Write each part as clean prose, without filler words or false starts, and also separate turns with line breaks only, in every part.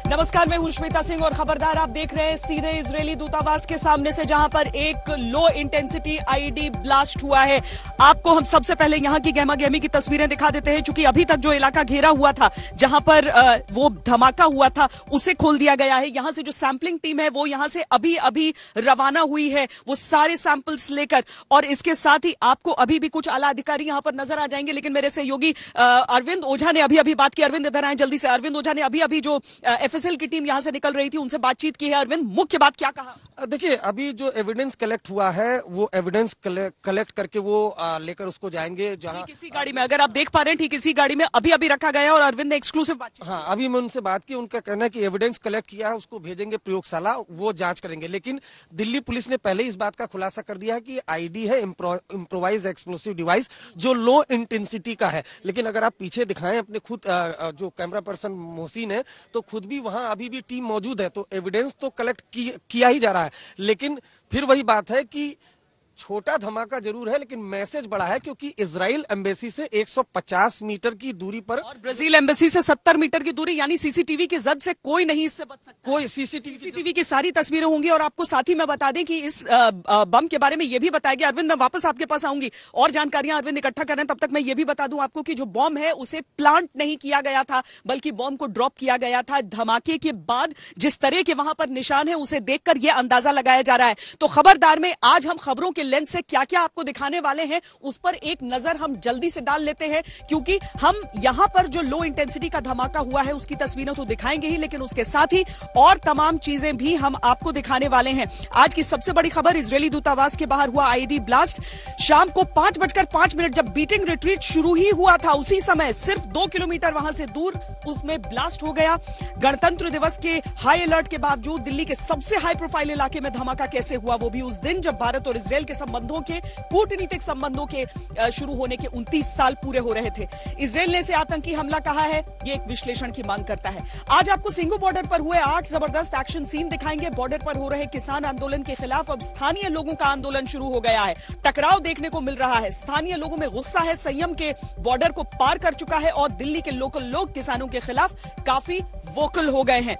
नमस्कार, मैं हूं श्वेता सिंह और खबरदार आप देख रहे हैं सीधे इजरायली दूतावास के सामने से, जहां पर एक लो इंटेंसिटी आईईडी ब्लास्ट हुआ है। आपको हम सबसे पहले यहां की गहमा गहमी की तस्वीरें दिखा देते हैं, क्योंकि अभी तक जो इलाका घेरा हुआ था, जहां पर वो धमाका हुआ था, उसे खोल दिया गया है। यहां से जो सैंपलिंग टीम है वो यहां से अभी अभी रवाना हुई है, वो सारे सैंपल्स लेकर। और इसके साथ ही आपको अभी भी कुछ आला अधिकारी यहां पर नजर आ जाएंगे, लेकिन मेरे सहयोगी अरविंद ओझा ने अभी अभी बात की। अरविंद इधर आए जल्दी से। अरविंद ओझा ने अभी अभी जो एफएसएल की टीम यहां से निकल रही थी उनसे बातचीत की है। अरविंद, मुख्य बात क्या कहा?
देखिए, अभी जो एविडेंस कलेक्ट हुआ है वो एविडेंस कलेक्ट करके वो लेकर उसको जाएंगे जहां
इसी गाड़ी में, अगर आप देख पा रहे हैं, ठीक इसी गाड़ी में अभी अभी रखा गया है। और अरविंद ने एक्सक्लूसिव बातचीत।
हाँ, अभी मैं उनसे बात की। उनका कहना है कि एविडेंस कलेक्ट किया है, उसको भेजेंगे प्रयोगशाला, वो जांच करेंगे। लेकिन दिल्ली पुलिस ने पहले इस बात का खुलासा कर दिया है कि आईडी है इम्प्रोवाइज एक्सप्लोसिव डिवाइस, जो लो इंटेंसिटी का है। लेकिन अगर आप पीछे दिखाएं अपने खुद जो कैमरा पर्सन मोहसिन है, तो खुद भी वहां अभी भी टीम मौजूद है, तो एविडेंस तो कलेक्ट किया ही जा रहा है। लेकिन फिर वही बात है कि छोटा धमाका जरूर है, लेकिन मैसेज बड़ा है, क्योंकि इजराइल एम्बेसी से 150 मीटर की दूरी पर
और ब्राजील एम्बेसी से 70 मीटर की दूरी, यानी सीसीटीवी की जद से कोई नहीं इससे बच सकता।
कोई सीसीटीवी
की सारी तस्वीरें होंगी। और आपको साथ ही मैं बता दें कि इस बम के बारे में यह भी बताया गया। अरविंद, मैं वापस आपके पास आऊंगी और जानकारियां अरविंद इकट्ठा कर रहे हैं। तब तक मैं ये भी बता दूं आपको कि जो बम है उसे प्लांट नहीं किया गया था, बल्कि बम को ड्रॉप किया गया था। धमाके के बाद जिस तरह के वहां पर निशान है, उसे देखकर यह अंदाजा लगाया जा रहा है। तो खबरदार में आज हम खबरों के लेंस से क्या क्या आपको दिखाने वाले हैं, उस पर एक नजर हम जल्दी से डाल लेते हैं, क्योंकि हम यहां पर जो लो इंटेंसिटी का धमाका हुआ है उसकी तस्वीरें तो दिखाएंगे ही, लेकिन उसके साथ ही और तमाम चीजें भी हम आपको दिखाने वाले हैं। आज की सबसे बड़ी खबर, इजरायली दूतावास के बाहर हुआ आईईडी ब्लास्ट। शाम को 5:05 जब बीटिंग रिट्रीट शुरू ही हुआ था, उसी समय सिर्फ 2 किलोमीटर वहां से दूर उसमें ब्लास्ट हो गया। गणतंत्र दिवस के हाई अलर्ट के बावजूद दिल्ली के सबसे हाई प्रोफाइल इलाके में धमाका कैसे हुआ, वो भी उस दिन जब भारत और इजरायल के संबंधों के, कूटनीतिक संबंधों के शुरू होने के 29 साल पूरे हो रहे थे। इजरायल ने इसे आतंकी हमला कहा है, ये एक विश्लेषण की मांग करता है। आज आपको सिंघू बॉर्डर पर हुए 8 जबरदस्त एक्शन सीन दिखाएंगे। बॉर्डर पर हो रहे किसान आंदोलन के खिलाफ अब स्थानीय लोगों का आंदोलन शुरू हो गया है। टकराव देखने को मिल रहा है, स्थानीय लोगों में गुस्सा है, संयम के बॉर्डर को पार कर चुका है और दिल्ली के लोकल लोग किसानों के खिलाफ काफी वोकल हो गए हैं।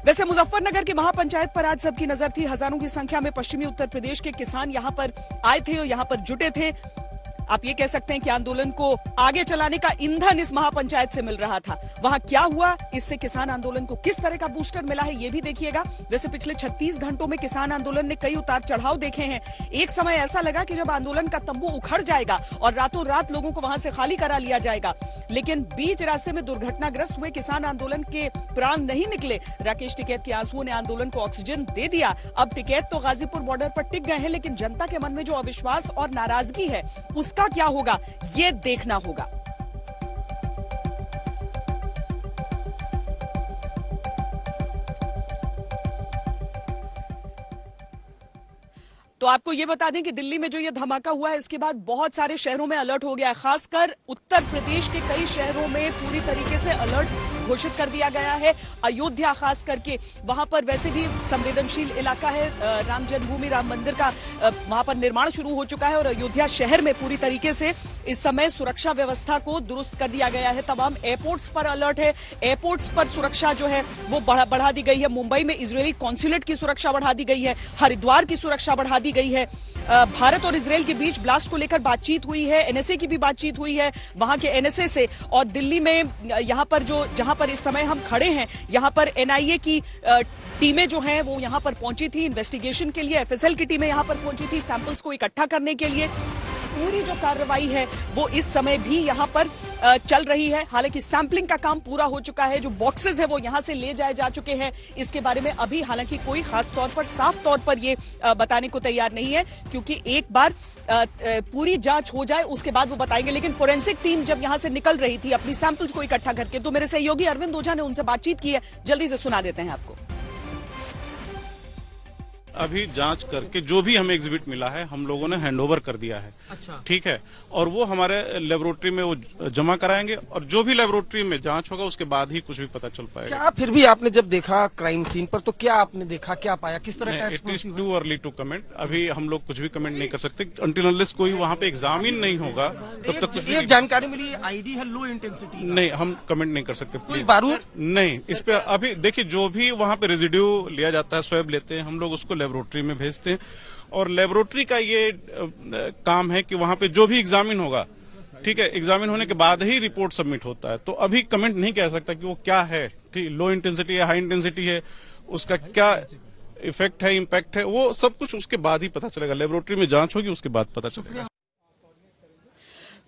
वैसे मुजफ्फरनगर की महापंचायत पर आज सबकी नजर थी। हजारों की संख्या में पश्चिमी उत्तर प्रदेश के किसान यहां पर आए थे और यहां पर जुटे थे। आप ये कह सकते हैं कि आंदोलन को आगे चलाने का ईंधन इस महापंचायत से मिल रहा था। वहां क्या हुआ, इससे किसान आंदोलन को किस तरह का बूस्टर मिला है, ये भी देखिएगा। वैसे पिछले 36 घंटों में किसान आंदोलन ने कई उतार चढ़ाव देखे हैं। एक समय ऐसा लगा कि जब आंदोलन का तंबू उखड़ जाएगा और रातों रात लोगों को वहां से खाली करा लिया जाएगा, लेकिन बीच रास्ते में दुर्घटनाग्रस्त हुए किसान आंदोलन के प्राण नहीं निकले। राकेश टिकैत के आंसुओं ने आंदोलन को ऑक्सीजन दे दिया। अब टिकैत तो गाजीपुर बॉर्डर पर टिक गए हैं, लेकिन जनता के मन में जो अविश्वास और नाराजगी है, उसका क्या होगा, ये देखना होगा। तो आपको ये बता दें कि दिल्ली में जो ये धमाका हुआ है, इसके बाद बहुत सारे शहरों में अलर्ट हो गया है। खासकर उत्तर प्रदेश के कई शहरों में पूरी तरीके से अलर्ट घोषित कर दिया गया है। अयोध्या खास करके, वहां पर वैसे भी संवेदनशील इलाका है। राम जन्मभूमि, राम मंदिर का वहां पर निर्माण शुरू हो चुका है और अयोध्या शहर में पूरी तरीके से इस समय सुरक्षा व्यवस्था को दुरुस्त कर दिया गया है। तमाम एयरपोर्ट्स पर अलर्ट है, एयरपोर्ट्स पर सुरक्षा जो है वो बढ़ा दी गई है। मुंबई में इजरायली कॉन्सुलेट की सुरक्षा बढ़ा दी गई है, हरिद्वार की सुरक्षा बढ़ा दी गई है। भारत और इजरायल के बीच ब्लास्ट को लेकर बातचीत हुई है, एनएसए की भी बातचीत हुई है वहां के एनएसए से। और दिल्ली में यहां पर जहां पर इस समय हम खड़े हैं, यहां पर एनआईए की टीमें जो हैं वो यहां पर पहुंची थी इन्वेस्टिगेशन के लिए। एफएसएल की टीमें यहां पर पहुंची थी सैंपल्स को इकट्ठा करने के लिए। पूरी जो कार्रवाई है वो इस समय भी यहां पर चल रही है। हालांकि सैंपलिंग का काम पूरा हो चुका है, जो बॉक्सेस है वो यहां से ले जाए जा चुके हैं। इसके बारे में अभी हालांकि कोई खास तौर पर, साफ तौर पर ये बताने को तैयार नहीं है, क्योंकि एक बार पूरी जांच हो जाए उसके बाद वो बताएंगे। लेकिन फोरेंसिक टीम जब यहां से निकल रही थी अपनी सैंपल्स को इकट्ठा करके, तो मेरे सहयोगी अरविंद ओझा ने उनसे बातचीत की है, जल्दी से सुना देते हैं आपको।
अभी जांच करके जो भी हमें एग्जिबिट मिला है हम लोगों ने हैंडओवर कर दिया है।
अच्छा।
ठीक है, और वो हमारे लेबोरेटरी में वो जमा कराएंगे और जो भी लेबोरेटरी में जांच होगा उसके बाद ही कुछ भी पता चल पाएगा।
क्या फिर भी आपने जब देखा क्राइम सीन पर तो क्या आपने देखा, क्या पाया, किस तरह का
it is too early to comment. अभी हम लोग कुछ भी कमेंट नहीं कर सकते अंटिल अनलेस कोई वहाँ पे एग्जामिन नहीं होगा तब तक।
एक जानकारी मिली आईडी है लो इंटेंसिटी,
नहीं हम कमेंट नहीं कर सकते प्लीज।
बारूद नहीं,
इस पे अभी देखिए जो भी वहाँ पे रेजिड्यू लिया जाता है, स्वैब लेते हैं हम लोग, उसको लेबोरेटरी में भेजते हैं और लेबोरेटरी का ये काम है कि वहाँ पे जो भी एग्जामिन होगा, ठीक है, एग्जामिन होने के बाद ही रिपोर्ट सबमिट होता है। तो अभी कमेंट नहीं कह सकता कि वो क्या है, ठीक, लो इंटेंसिटी है, हाई इंटेंसिटी है, उसका क्या इफेक्ट है, इम्पैक्ट है, वो सब कुछ उसके बाद ही पता चलेगा। लेबोरेटरी में जांच होगी उसके बाद पता चलेगा।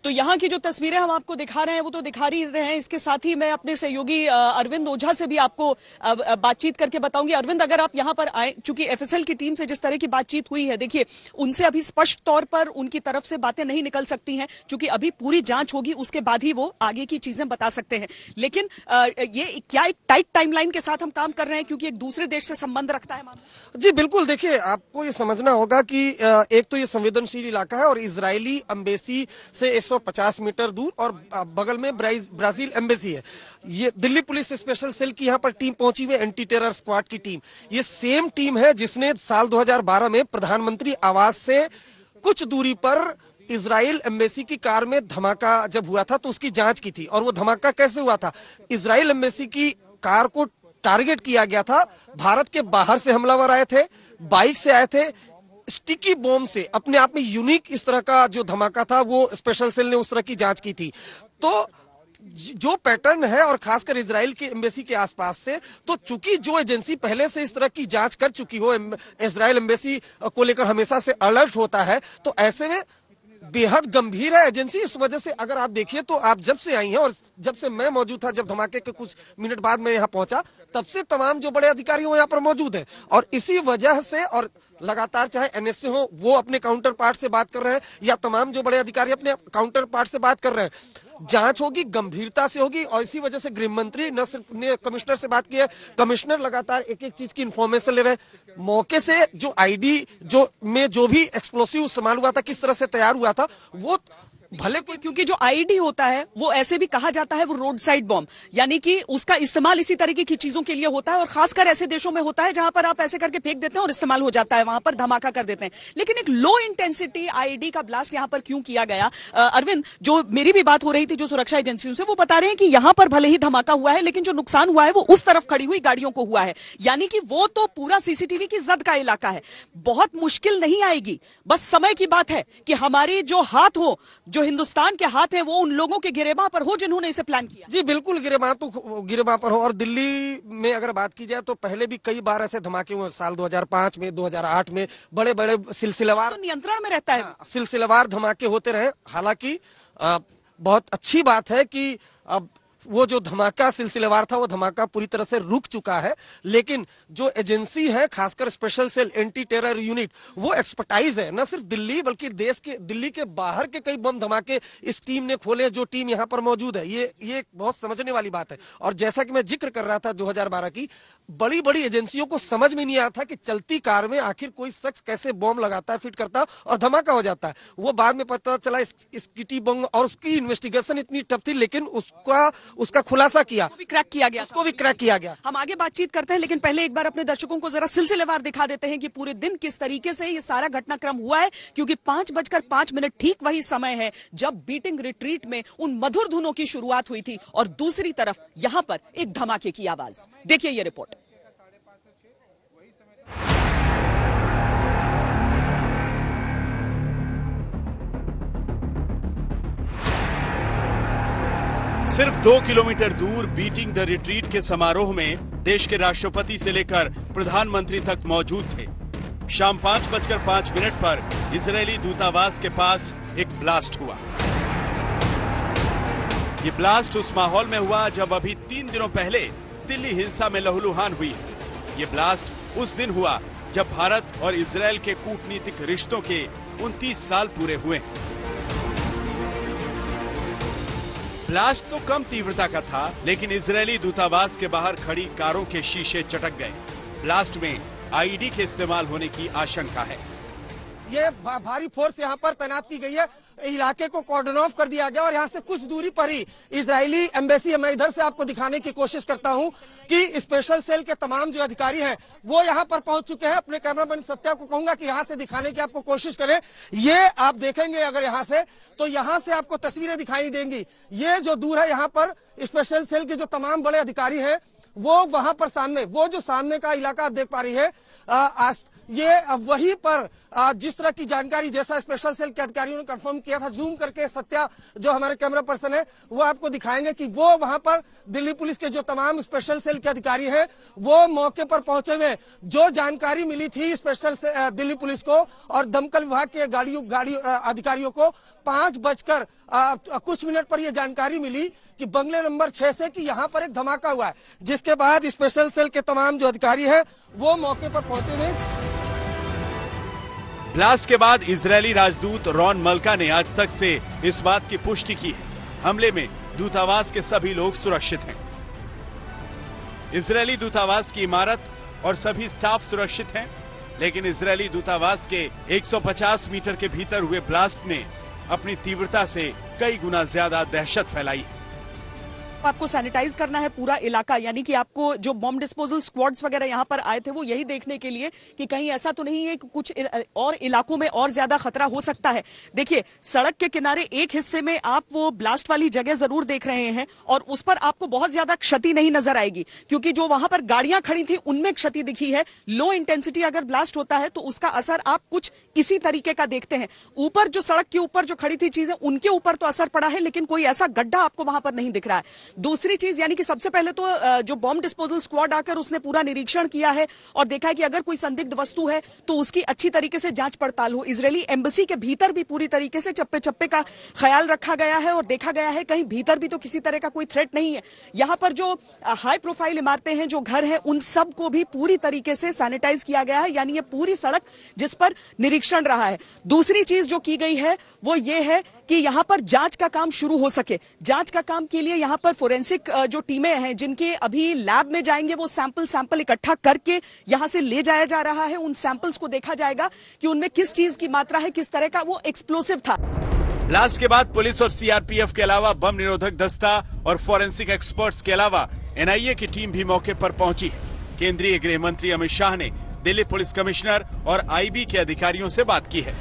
तो यहाँ की जो तस्वीरें हम आपको दिखा रहे हैं वो तो दिखा ही रहे हैं। इसके साथ ही मैं अपने सहयोगी अरविंद ओझा से भी आपको बातचीत करके बताऊंगी। अरविंद, अगर आप यहाँ पर आए, चूंकि एफएसएल की टीम से जिस तरह की बातचीत हुई है, देखिए उनसे अभी स्पष्ट तौर पर उनकी तरफ से बातें नहीं निकल सकती हैं, क्योंकि अभी पूरी जांच होगी, उसके बाद ही वो आगे की चीजें बता सकते हैं। लेकिन ये क्या एक टाइट टाइमलाइन के साथ हम काम कर रहे हैं, क्योंकि एक दूसरे देश से संबंध रखता है मामला?
जी बिल्कुल, देखिए आपको ये समझना होगा कि एक तो ये संवेदनशील इलाका है और इजरायली एम्बेसी से 150 मीटर दूर और बगल में ब्राजील एम्बेसी है। ये दिल्ली पुलिस स्पेशल सेल की यहाँ पर टीम पहुंची हुई है, एंटी टेरर स्क्वाड की टीम। ये सेम टीम है जिसने साल 2012 में प्रधानमंत्री आवास से कुछ दूरी पर इजराइल एम्बेसी की कार में धमाका जब हुआ था तो उसकी जांच की थी। और वो धमाका कैसे हुआ था? इजराइल एम्बेसी की कार को टारगेट किया गया था, भारत के बाहर से हमलावर आए थे, बाइक से आए थे, स्टिकी बॉम्ब से। अपने आप में यूनिक इस तरह का जो धमाका था वो स्पेशल सेल ने उस तरह की जांच की थी। तो जो पैटर्न है, और खासकर इजराइल की एम्बेसी के आसपास से, तो चूंकि जो एजेंसी पहले से इस तरह की जांच कर चुकी हो, इजराइल एम्बेसी को लेकर हमेशा से अलर्ट होता है, तो ऐसे में बेहद गंभीर है एजेंसी। इस वजह से अगर आप देखिए तो आप जब से आई हैं और जब से मैं मौजूद था, जब धमाके के कुछ मिनट बाद मैं यहाँ पहुंचा, तब से तमाम जो बड़े अधिकारी वो यहाँ पर मौजूद है। और इसी वजह से, और लगातार चाहे एनएसए हो वो अपने काउंटर पार्ट से बात कर रहे हैं या तमाम जो बड़े अधिकारी अपने काउंटर पार्ट से बात कर रहे हैं, जांच होगी, गंभीरता से होगी। और इसी वजह से गृह मंत्री न सिर्फ ने कमिश्नर से बात की है, कमिश्नर लगातार एक एक चीज की इंफॉर्मेशन ले रहे हैं। मौके से जो आईडी जो भी एक्सप्लोसिव इस्तेमाल हुआ था, किस तरह से तैयार हुआ था, वो भले कोई,
क्योंकि जो आईडी होता है वो ऐसे भी कहा जाता है वो रोड साइड बॉम्ब, यानी कि उसका इस्तेमाल इसी तरीके की चीजों के लिए होता है और खासकर ऐसे देशों में होता है जहां पर आप ऐसे करके फेंक देते हैं और इस्तेमाल हो जाता है, वहां पर धमाका कर देते हैं। लेकिन एक लो इंटेंसिटी आईडी का ब्लास्ट यहां पर क्यों किया गया? अरविंद, जो मेरी भी बात हो रही थी जो सुरक्षा एजेंसियों से, वो बता रहे हैं कि यहां पर भले ही धमाका हुआ है लेकिन जो नुकसान हुआ है वो उस तरफ खड़ी हुई गाड़ियों को हुआ है, यानी कि वो तो पूरा सीसीटीवी की जद का इलाका है। बहुत मुश्किल नहीं आएगी, बस समय की बात है कि हमारी जो हाथ हो, जो हिंदुस्तान के हाथ है, वो उन लोगों के गिरेबां पर हो जिन्होंने इसे प्लान किया।
जी बिल्कुल, गिरेबां पर हो। और दिल्ली में अगर बात की जाए तो पहले भी कई बार ऐसे धमाके हुए, साल 2005 में, 2008 में, बड़े बड़े सिलसिलेवार,
तो नियंत्रण में रहता है,
सिलसिलेवार धमाके होते रहे। हालांकि बहुत अच्छी बात है कि अब वो जो धमाका सिलसिलेवार था वो धमाका पूरी तरह से रुक चुका है। लेकिन जो एजेंसी है, खासकर special cell anti terror unit, वो एक्सपर्टाइज है, न सिर्फ दिल्ली बल्कि देश के, दिल्ली के बाहर के कई बम धमाके इस टीम ने खोले, जो टीम यहाँ पर मौजूद है। ये बहुत समझने वाली बात है। और जैसा कि मैं जिक्र कर रहा था 2012 की, बड़ी बड़ी एजेंसियों को समझ में नहीं आया था कि चलती कार में आखिर कोई शख्स कैसे बॉम्ब लगाता है, फिट करता है और धमाका हो जाता है। वो बाद में पता चला स्किटी बम, और उसकी इन्वेस्टिगेशन इतनी टफ थी, लेकिन उसका खुलासा किया,
उसको भी क्रैक किया गया,
उसको भी क्रैक किया गया।
हम आगे बातचीत करते हैं, लेकिन पहले एक बार अपने दर्शकों को जरा सिलसिलेवार दिखा देते हैं कि पूरे दिन किस तरीके से ये सारा घटनाक्रम हुआ है, क्योंकि 5:05 ठीक वही समय है जब बीटिंग रिट्रीट में उन मधुर धुनों की शुरुआत हुई थी और दूसरी तरफ यहां पर एक धमाके की आवाज। देखिए ये रिपोर्ट।
सिर्फ 2 किलोमीटर दूर बीटिंग द रिट्रीट के समारोह में देश के राष्ट्रपति से लेकर प्रधानमंत्री तक मौजूद थे। शाम 5:05 पर इजरायली दूतावास के पास एक ब्लास्ट हुआ। ये ब्लास्ट उस माहौल में हुआ जब अभी 3 दिनों पहले दिल्ली हिंसा में लहूलुहान हुई। ये ब्लास्ट उस दिन हुआ जब भारत और इजरायल के कूटनीतिक रिश्तों के 29 साल पूरे हुए। ब्लास्ट तो कम तीव्रता का था, लेकिन इजरायली दूतावास के बाहर खड़ी कारों के शीशे चटक गए। ब्लास्ट में आईईडी के इस्तेमाल होने की आशंका है।
ये भारी फोर्स यहाँ पर तैनात की गई है, इलाके को कॉर्डन ऑफ कर दिया गया और यहाँ से कुछ दूरी पर ही इजरायली एम्बेसी है। मैं इधर से आपको दिखाने की कोशिश करता हूँ कि स्पेशल सेल के तमाम जो अधिकारी हैं वो यहाँ पर पहुंच चुके हैं। अपने कैमरामैन सत्या को कहूंगा कि यहाँ से दिखाने की आपको कोशिश करें। ये आप देखेंगे अगर यहाँ से, तो यहाँ से आपको तस्वीरें दिखाई देंगी। ये जो दूर है यहाँ पर स्पेशल सेल के जो तमाम बड़े अधिकारी हैं वो वहां पर सामने, वो जो सामने का इलाका आप देख पा रही है, ये वहीं पर जिस तरह की जानकारी जैसा स्पेशल सेल के अधिकारियों ने कंफर्म किया था, जूम करके सत्या जो हमारे कैमरा पर्सन है वो आपको दिखाएंगे कि वो वहां पर दिल्ली पुलिस के जो तमाम स्पेशल सेल के अधिकारी हैं वो मौके पर पहुंचे हुए। जो जानकारी मिली थी स्पेशल दिल्ली पुलिस को और दमकल विभाग के गाड़ी अधिकारियों को 5 कुछ मिनट पर यह जानकारी मिली कि बंगले नंबर 6 से कि यहाँ पर एक धमाका हुआ है, जिसके बाद स्पेशल सेल के तमाम जो अधिकारी हैं वो मौके पर पहुंचे हुए।
ब्लास्ट के बाद इजरायली राजदूत रॉन मल्का ने आज तक से इस बात की पुष्टि की है, हमले में दूतावास के सभी लोग सुरक्षित हैं। इजरायली दूतावास की इमारत और सभी स्टाफ सुरक्षित हैं, लेकिन इजरायली दूतावास के 150 मीटर के भीतर हुए ब्लास्ट ने अपनी तीव्रता से कई गुना ज्यादा दहशत फैलाई है।
आपको सैनिटाइज करना है पूरा इलाका, यानी कि आपको जो बॉम्ब डिस्पोजल स्क्वाड्स वगैरह यहां पर आए थे वो यही देखने के लिए कि कहीं ऐसा तो नहीं है कि कुछ और इलाकों में और ज्यादा खतरा हो सकता है। देखिए, सड़क के किनारे एक हिस्से में आप वो ब्लास्ट वाली जगह जरूर देख रहे हैं और उस पर आपको बहुत ज्यादा क्षति नहीं नजर आएगी, क्योंकि जो वहां पर गाड़ियां खड़ी थी उनमें क्षति दिखी है। लो इंटेंसिटी अगर ब्लास्ट होता है तो उसका असर आप कुछ इसी तरीके का देखते हैं। ऊपर जो सड़क के ऊपर जो खड़ी थी चीजें, उनके ऊपर तो असर पड़ा है, लेकिन कोई ऐसा गड्ढा आपको वहां पर नहीं दिख रहा है। दूसरी चीज, यानी कि सबसे पहले तो जो बॉम्ब डिस्पोजल स्क्वाड आकर उसने पूरा निरीक्षण किया है और देखा है कि अगर कोई संदिग्ध वस्तु है तो उसकी अच्छी तरीके से जांच पड़ताल हो। इजरायली एम्बेसी के भीतर भी पूरी तरीके से चप्पे चप्पे का ख्याल रखा गया है और देखा गया है कहीं भीतर भी तो किसी तरह का कोई थ्रेट नहीं है। यहां पर जो हाई प्रोफाइल इमारतें हैं, जो घर हैं, उन सब को भी पूरी तरीके से सैनिटाइज किया गया है, यानी ये पूरी सड़क जिस पर निरीक्षण रहा है। दूसरी चीज जो की गई है वो ये है कि यहां पर जांच का काम शुरू हो सके। जांच का काम के लिए यहां पर फोरेंसिक जो टीमें हैं जिनके अभी लैब में जाएंगे, वो सैंपल इकट्ठा करके यहां से ले जाया जा रहा है। उन सैंपल्स को देखा जाएगा कि उनमें किस चीज की मात्रा है, किस तरह का वो एक्सप्लोसिव था।
ब्लास्ट के बाद पुलिस और सीआरपीएफ के अलावा बम निरोधक दस्ता और फोरेंसिक एक्सपर्ट्स के अलावा एनआईए की टीम भी मौके पर पहुंची है। केंद्रीय गृह मंत्री अमित शाह ने दिल्ली पुलिस कमिश्नर और आईबी के अधिकारियों से बात की है।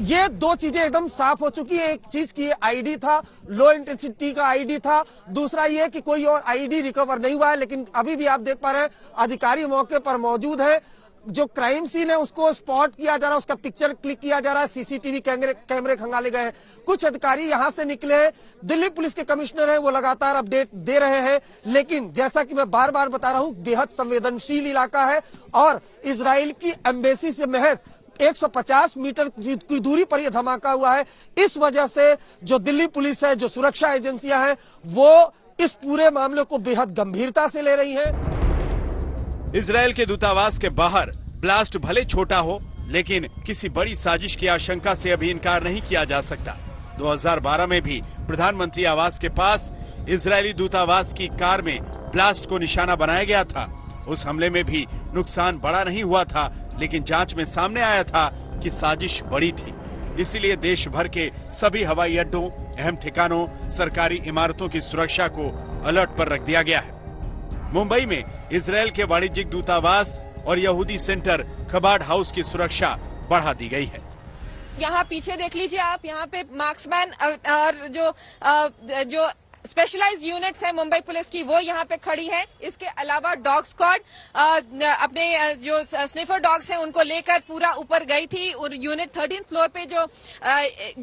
ये दो चीजें एकदम साफ हो चुकी है। एक चीज की आईडी था, लो इंटेंसिटी का आईडी था। दूसरा ये कि कोई और आईडी रिकवर नहीं हुआ है, लेकिन अभी भी आप देख पा रहे हैं अधिकारी मौके पर मौजूद है। जो क्राइम सीन है उसको स्पॉट किया जा रहा है, उसका पिक्चर क्लिक किया जा रहा है, सीसीटीवी कैमरे खंगाले गए हैं। कुछ अधिकारी यहां से निकले हैं, दिल्ली पुलिस के कमिश्नर हैं, वो लगातार अपडेट दे रहे हैं। लेकिन जैसा कि मैं बार बार बता रहा हूं, बेहद संवेदनशील इलाका है और इजराइल की एम्बेसी से महज 150 मीटर की दूरी पर यह धमाका हुआ है। इस वजह से जो दिल्ली पुलिस है, जो सुरक्षा एजेंसियां हैं, वो इस पूरे मामले को बेहद गंभीरता से ले रही हैं।
इजरायल के दूतावास के बाहर ब्लास्ट भले छोटा हो, लेकिन किसी बड़ी साजिश की आशंका से अभी इनकार नहीं किया जा सकता। 2012 में भी प्रधानमंत्री आवास के पास इजरायली दूतावास की कार में ब्लास्ट को निशाना बनाया गया था। उस हमले में भी नुकसान बड़ा नहीं हुआ था, लेकिन जांच में सामने आया था कि साजिश बड़ी थी। इसीलिए देश भर के सभी हवाई अड्डों, अहम ठिकानों, सरकारी इमारतों की सुरक्षा को अलर्ट पर रख दिया गया है। मुंबई में इजरायल के वाणिज्यिक दूतावास और यहूदी सेंटर खबाड हाउस की सुरक्षा बढ़ा दी गई है।
यहाँ पीछे देख लीजिए आप, यहाँ पे मार्क्समैन और जो स्पेशलाइज्ड यूनिट्स है मुंबई पुलिस की, वो यहाँ पे खड़ी है। इसके अलावा डॉग स्क्वाड अपने जो स्निफर डॉग्स हैं उनको लेकर पूरा ऊपर गई थी और यूनिट 13th फ्लोर पे जो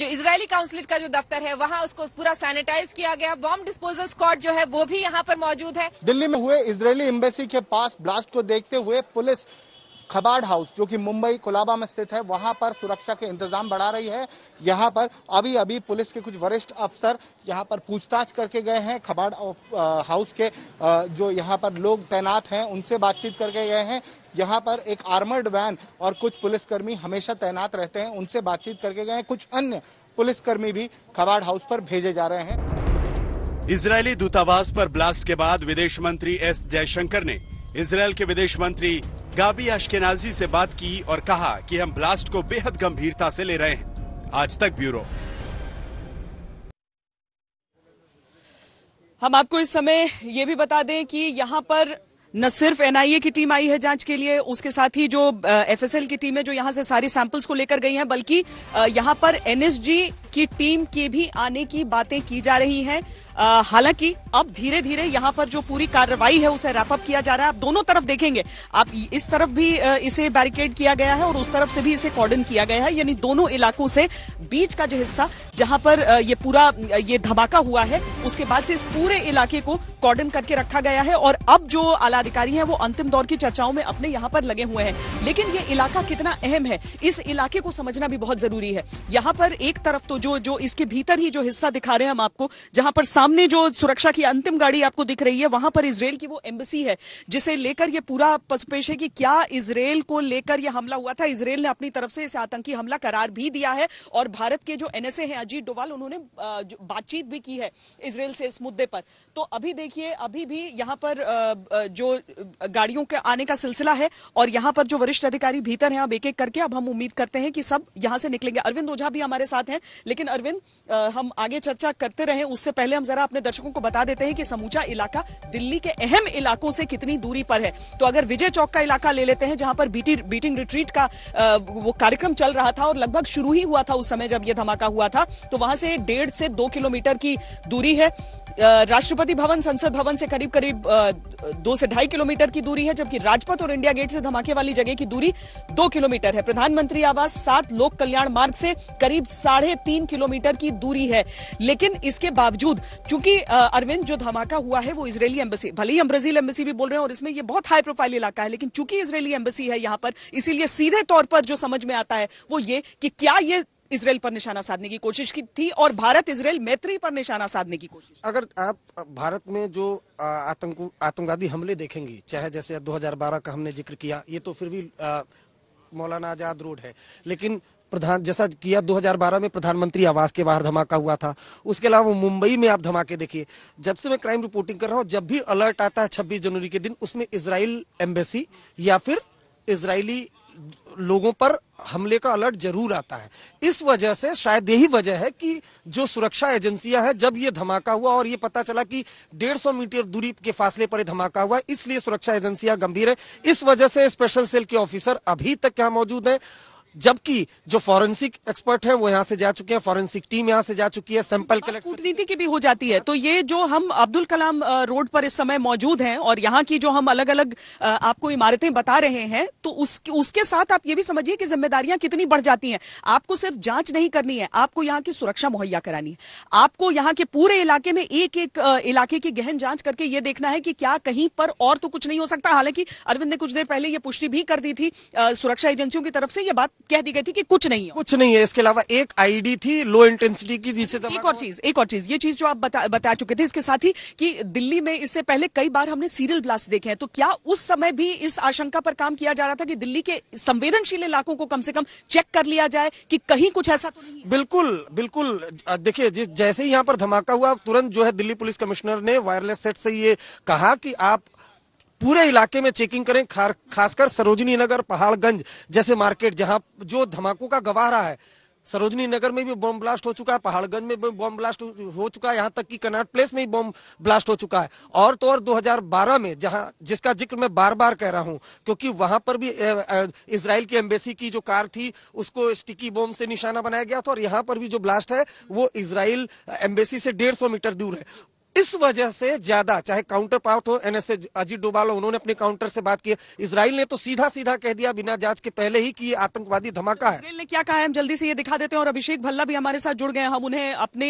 इजरायली काउंसिलेट का जो दफ्तर है वहाँ उसको पूरा सैनिटाइज किया गया। बॉम्ब डिस्पोजल स्क्वाड जो है वो भी यहाँ पर मौजूद है।
दिल्ली में हुए इजरायली एम्बेसी के पास ब्लास्ट को देखते हुए पुलिस खबाड हाउस, जो कि मुंबई कोलाबा में स्थित है, वहां पर सुरक्षा के इंतजाम बढ़ा रही है। यहां पर अभी पुलिस के कुछ वरिष्ठ अफसर यहां पर पूछताछ करके गए हैं। खबाड हाउस के जो यहां पर लोग तैनात हैं उनसे बातचीत करके गए हैं। यहां पर एक आर्मर्ड वैन और कुछ पुलिसकर्मी हमेशा तैनात रहते हैं, उनसे बातचीत करके गए हैं। कुछ अन्य पुलिसकर्मी भी खबाड हाउस पर भेजे जा रहे हैं।
इजरायली दूतावास पर ब्लास्ट के बाद विदेश मंत्री एस जयशंकर ने इजरायल के विदेश मंत्री गाबी अश्केनाजी से बात की और कहा कि हम ब्लास्ट को बेहद गंभीरता से ले रहे हैं। आज तक ब्यूरो।
हम आपको इस समय ये भी बता दें कि यहां पर न सिर्फ एनआईए की टीम आई है जांच के लिए, उसके साथ ही जो एफएसएल की टीम है जो यहां से सारी सैंपल्स को लेकर गई हैं, बल्कि यहां पर एनएसजी की टीम के भी आने की बातें की जा रही हैं। हालांकि अब धीरे धीरे यहां पर जो पूरी कार्रवाई है उसे रैप अप किया जा रहा है। आप दोनों तरफ देखेंगे, आप इस तरफ भी इसे बैरिकेड किया गया है और उस तरफ से भी इसे कॉर्डन किया गया है, यानी दोनों इलाकों से बीच का जो हिस्सा जहां पर ये पूरा ये धमाका हुआ है उसके बाद से इस पूरे इलाके को कॉर्डन करके रखा गया है। और अब जो आला अधिकारी हैं वो अंतिम दौर की चर्चाओं में अपने यहां पर लगे हुए हैं। लेकिन ये इलाका कितना अहम है, इस इलाके को समझना भी बहुत जरूरी है। यहां पर एक तरफ तो जो इसके भीतर ही जो हिस्सा दिखा रहे हैं हम आपको, जहां पर सामने जो सुरक्षा की अंतिम गाड़ी आपको दिख रही है, वहां पर इजराइल की वो एम्बेसी है जिसे लेकर ये पूरा पसपेश है कि क्या इजराइल को लेकर यह हमला हुआ था। इजराइल ने अपनी तरफ से इसे आतंकी हमला करार भी दिया है और भारत के जो एनएसए हैं अजीत डोभाल, उन्होंने बातचीत भी की है इजराइल से इस मुद्दे पर। तो अभी देखिए, अभी भी यहां पर जो गाड़ियों के आने का सिलसिला है और यहां पर जो वरिष्ठ अधिकारी भीतर हैं, अब एक एक करके अब हम उम्मीद करते हैं कि सब यहां से निकलेंगे। अरविंद ओझा भी हमारे साथ हैं, लेकिन अरविंद हम आगे चर्चा करते रहे उससे पहले हम जरा अपने दर्शकों को बता देते हैं कि समूचा इलाका दिल्ली के अहम इलाकों से कितनी दूरी पर है। तो अगर विजय चौक का इलाका ले लेते हैं, जहां पर बीटिंग रिट्रीट का वो कार्यक्रम चल रहा था और लगभग शुरू ही हुआ था उस समय जब यह धमाका हुआ था, तो वहां से 1.5 से 2 किलोमीटर की दूरी है। राष्ट्रपति भवन, संसद भवन से करीब 2 से 2.5 किलोमीटर की दूरी है, जबकि राजपथ और इंडिया गेट से धमाके वाली जगह की दूरी 2 किलोमीटर है। प्रधानमंत्री आवास 7 लोक कल्याण मार्ग से करीब 3.5 किलोमीटर की दूरी है। लेकिन इसके बावजूद चूंकि अरविंद जो धमाका हुआ है वो इजरायली एम्बेसी, भले ही हम ब्राजील एम्बेसी भी बोल रहे हैं और इसमें ये बहुत हाई प्रोफाइल इलाका है, लेकिन चूंकि इजरायली एम्बेसी है यहाँ पर, इसीलिए सीधे तौर पर जो समझ में आता है वो ये कि क्या ये इजराइल पर निशाना साधने की कोशिश की थी और भारत इजराइल मैत्री पर निशाना साधने की कोशिश।
अगर आप भारत में जो आतंकवादी हमले देखेंगी, चाहे जैसे 2012 का हमने जिक्र किया, ये तो फिर भी मौलाना आजाद रोड है, लेकिन जैसा किया 2012 में प्रधानमंत्री आवास के बाहर धमाका हुआ था। उसके अलावा मुंबई में आप धमाके देखिए। जब से मैं क्राइम रिपोर्टिंग कर रहा हूँ, जब भी अलर्ट आता है 26 जनवरी के दिन, उसमें इजराइल एम्बेसी या फिर इजरायली लोगों पर हमले का अलर्ट जरूर आता है। इस वजह से शायद यही वजह है कि जो सुरक्षा एजेंसियां हैं, जब ये धमाका हुआ और ये पता चला कि 150 मीटर दूरी के फासले पर धमाका हुआ, इसलिए सुरक्षा एजेंसियां गंभीर है। इस वजह से स्पेशल सेल के ऑफिसर अभी तक यहाँ मौजूद हैं, जबकि जो फॉरेंसिक एक्सपर्ट हैं वो यहाँ से जा चुके हैं, फॉरेंसिक टीम यहाँ से जा चुकी है, सैंपल कलेक्ट।
कूटनीति की भी हो जाती है। तो ये जो हम अब्दुल कलाम रोड पर इस समय मौजूद हैं और यहाँ की जो हम अलग अलग आपको इमारतें बता रहे हैं, तो उसके साथ आप ये भी समझिए कि जिम्मेदारियां कितनी बढ़ जाती हैं। आपको सिर्फ जांच नहीं करनी है, आपको यहाँ की सुरक्षा मुहैया करानी है। आपको यहाँ के पूरे इलाके में एक एक इलाके की गहन जांच करके ये देखना है कि क्या कहीं पर और तो कुछ नहीं हो सकता। हालांकि अरविंद ने कुछ देर पहले ये पुष्टि भी कर दी थी सुरक्षा एजेंसियों की तरफ से, ये बात कह दी गई थी कि कुछ नहीं
है। इसके अलावा एक आईडी थी लो इंटेंसिटी की, जिससे
एक और चीज ये चीज जो आप बता चुके थे, इसके साथ ही कि दिल्ली में इससे पहले कई बार हमने सीरियल ब्लास्ट देखे हैं। तो क्या उस समय भी इस आशंका पर काम किया जा रहा था कि दिल्ली के संवेदनशील इलाकों को कम से कम चेक कर लिया जाए कि कहीं कुछ ऐसा तो नहीं?
बिल्कुल देखिए, जैसे ही यहाँ पर धमाका हुआ, तुरंत जो है दिल्ली पुलिस कमिश्नर ने वायरलेस सेट से ये कहा कि आप पूरे इलाके में चेकिंग करें, खासकर सरोजनी नगर, पहाड़गंज जैसे मार्केट जहां जो धमाकों का गवाह रहा है। सरोजनी नगर में भी बॉम्ब ब्लास्ट हो चुका है, पहाड़गंज में भी बॉम्ब ब्लास्ट हो चुका है, यहाँ तक कि कनॉट प्लेस में भी बॉम्ब ब्लास्ट हो चुका है। और तो और 2012 में जिसका जिक्र मैं बार बार कह रहा हूं, क्योंकि वहां पर भी इजराइल की एम्बेसी की जो कार थी उसको स्टिकी बॉम्ब से निशाना बनाया गया था, और यहाँ पर भी जो ब्लास्ट है वो इजराइल एम्बेसी से 150 मीटर दूर है। इस वजह से ज्यादा, चाहे काउंटर पार्ट हो एनएसए अजीत डोभाल, उन्होंने अपने काउंटर से बात की। इजराइल ने तो सीधा कह दिया बिना जांच के पहले ही कि ये आतंकवादी धमाका है।
इजराइल ने क्या कहा है हम जल्दी से ये दिखा देते हैं, और अभिषेक भल्ला भी हमारे साथ जुड़ गए हैं। हम उन्हें अपने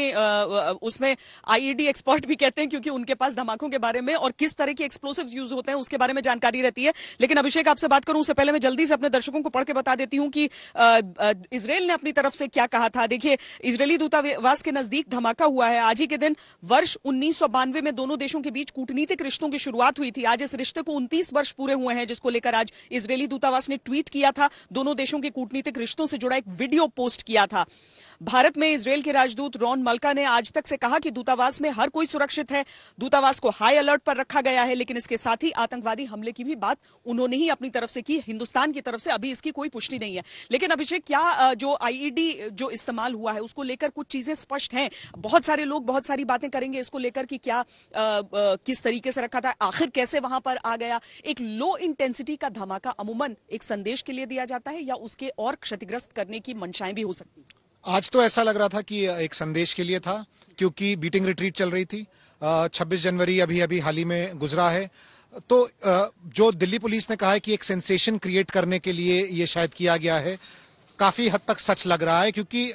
उसमें आईईडी एक्सपर्ट भी कहते हैं, क्योंकि उनके पास धमाकों के बारे में और किस तरह के एक्सप्लोसिव्स यूज होते हैं उसके बारे में जानकारी रहती है। लेकिन अभिषेक, आपसे बात करूं उससे पहले मैं जल्दी से अपने दर्शकों को पढ़ के बता देती हूं कि इजराइल ने अपनी तरफ से क्या कहा था। देखिए, इजरायली दूतावास के नजदीक धमाका हुआ है आज ही के दिन वर्ष 1992 में दोनों देशों के बीच कूटनीतिक रिश्तों की शुरुआत हुई थी। आज इस रिश्ते को 29 वर्ष पूरे हुए हैं, जिसको लेकर आज इजरायली दूतावास ने ट्वीट किया था। दोनों देशों के कूटनीतिक रिश्तों से जुड़ा एक वीडियो पोस्ट किया था। भारत में इजरायल के राजदूत रॉन मल्का ने आज तक से कहा कि दूतावास में हर कोई सुरक्षित है। दूतावास को हाई अलर्ट पर रखा गया है, लेकिन इसके साथ ही आतंकवादी हमले की भी बात उन्होंने ही अपनी तरफ से की। हिंदुस्तान की तरफ से अभी इसकी कोई पुष्टि नहीं है। लेकिन अभिषेक, क्या जो आईईडी जो इस्तेमाल हुआ है उसको लेकर कुछ चीजें स्पष्ट हैं? बहुत सारे लोग बहुत सारी बातें करेंगे इसको लेकर कि क्या किस तरीके से रखा था, आखिर कैसे वहां पर आ गया। एक लो इंटेंसिटी का धमाका अमूमन एक संदेश के लिए दिया जाता है या उसके और क्षतिग्रस्त करने की मंशाएं भी हो सकती हैं?
आज तो ऐसा लग रहा था कि एक संदेश के लिए था, क्योंकि बीटिंग रिट्रीट चल रही थी। 26 जनवरी अभी हाल ही में गुजरा है। तो जो दिल्ली पुलिस ने कहा है कि एक सेंसेशन क्रिएट करने के लिए ये शायद किया गया है, काफी हद तक सच लग रहा है, क्योंकि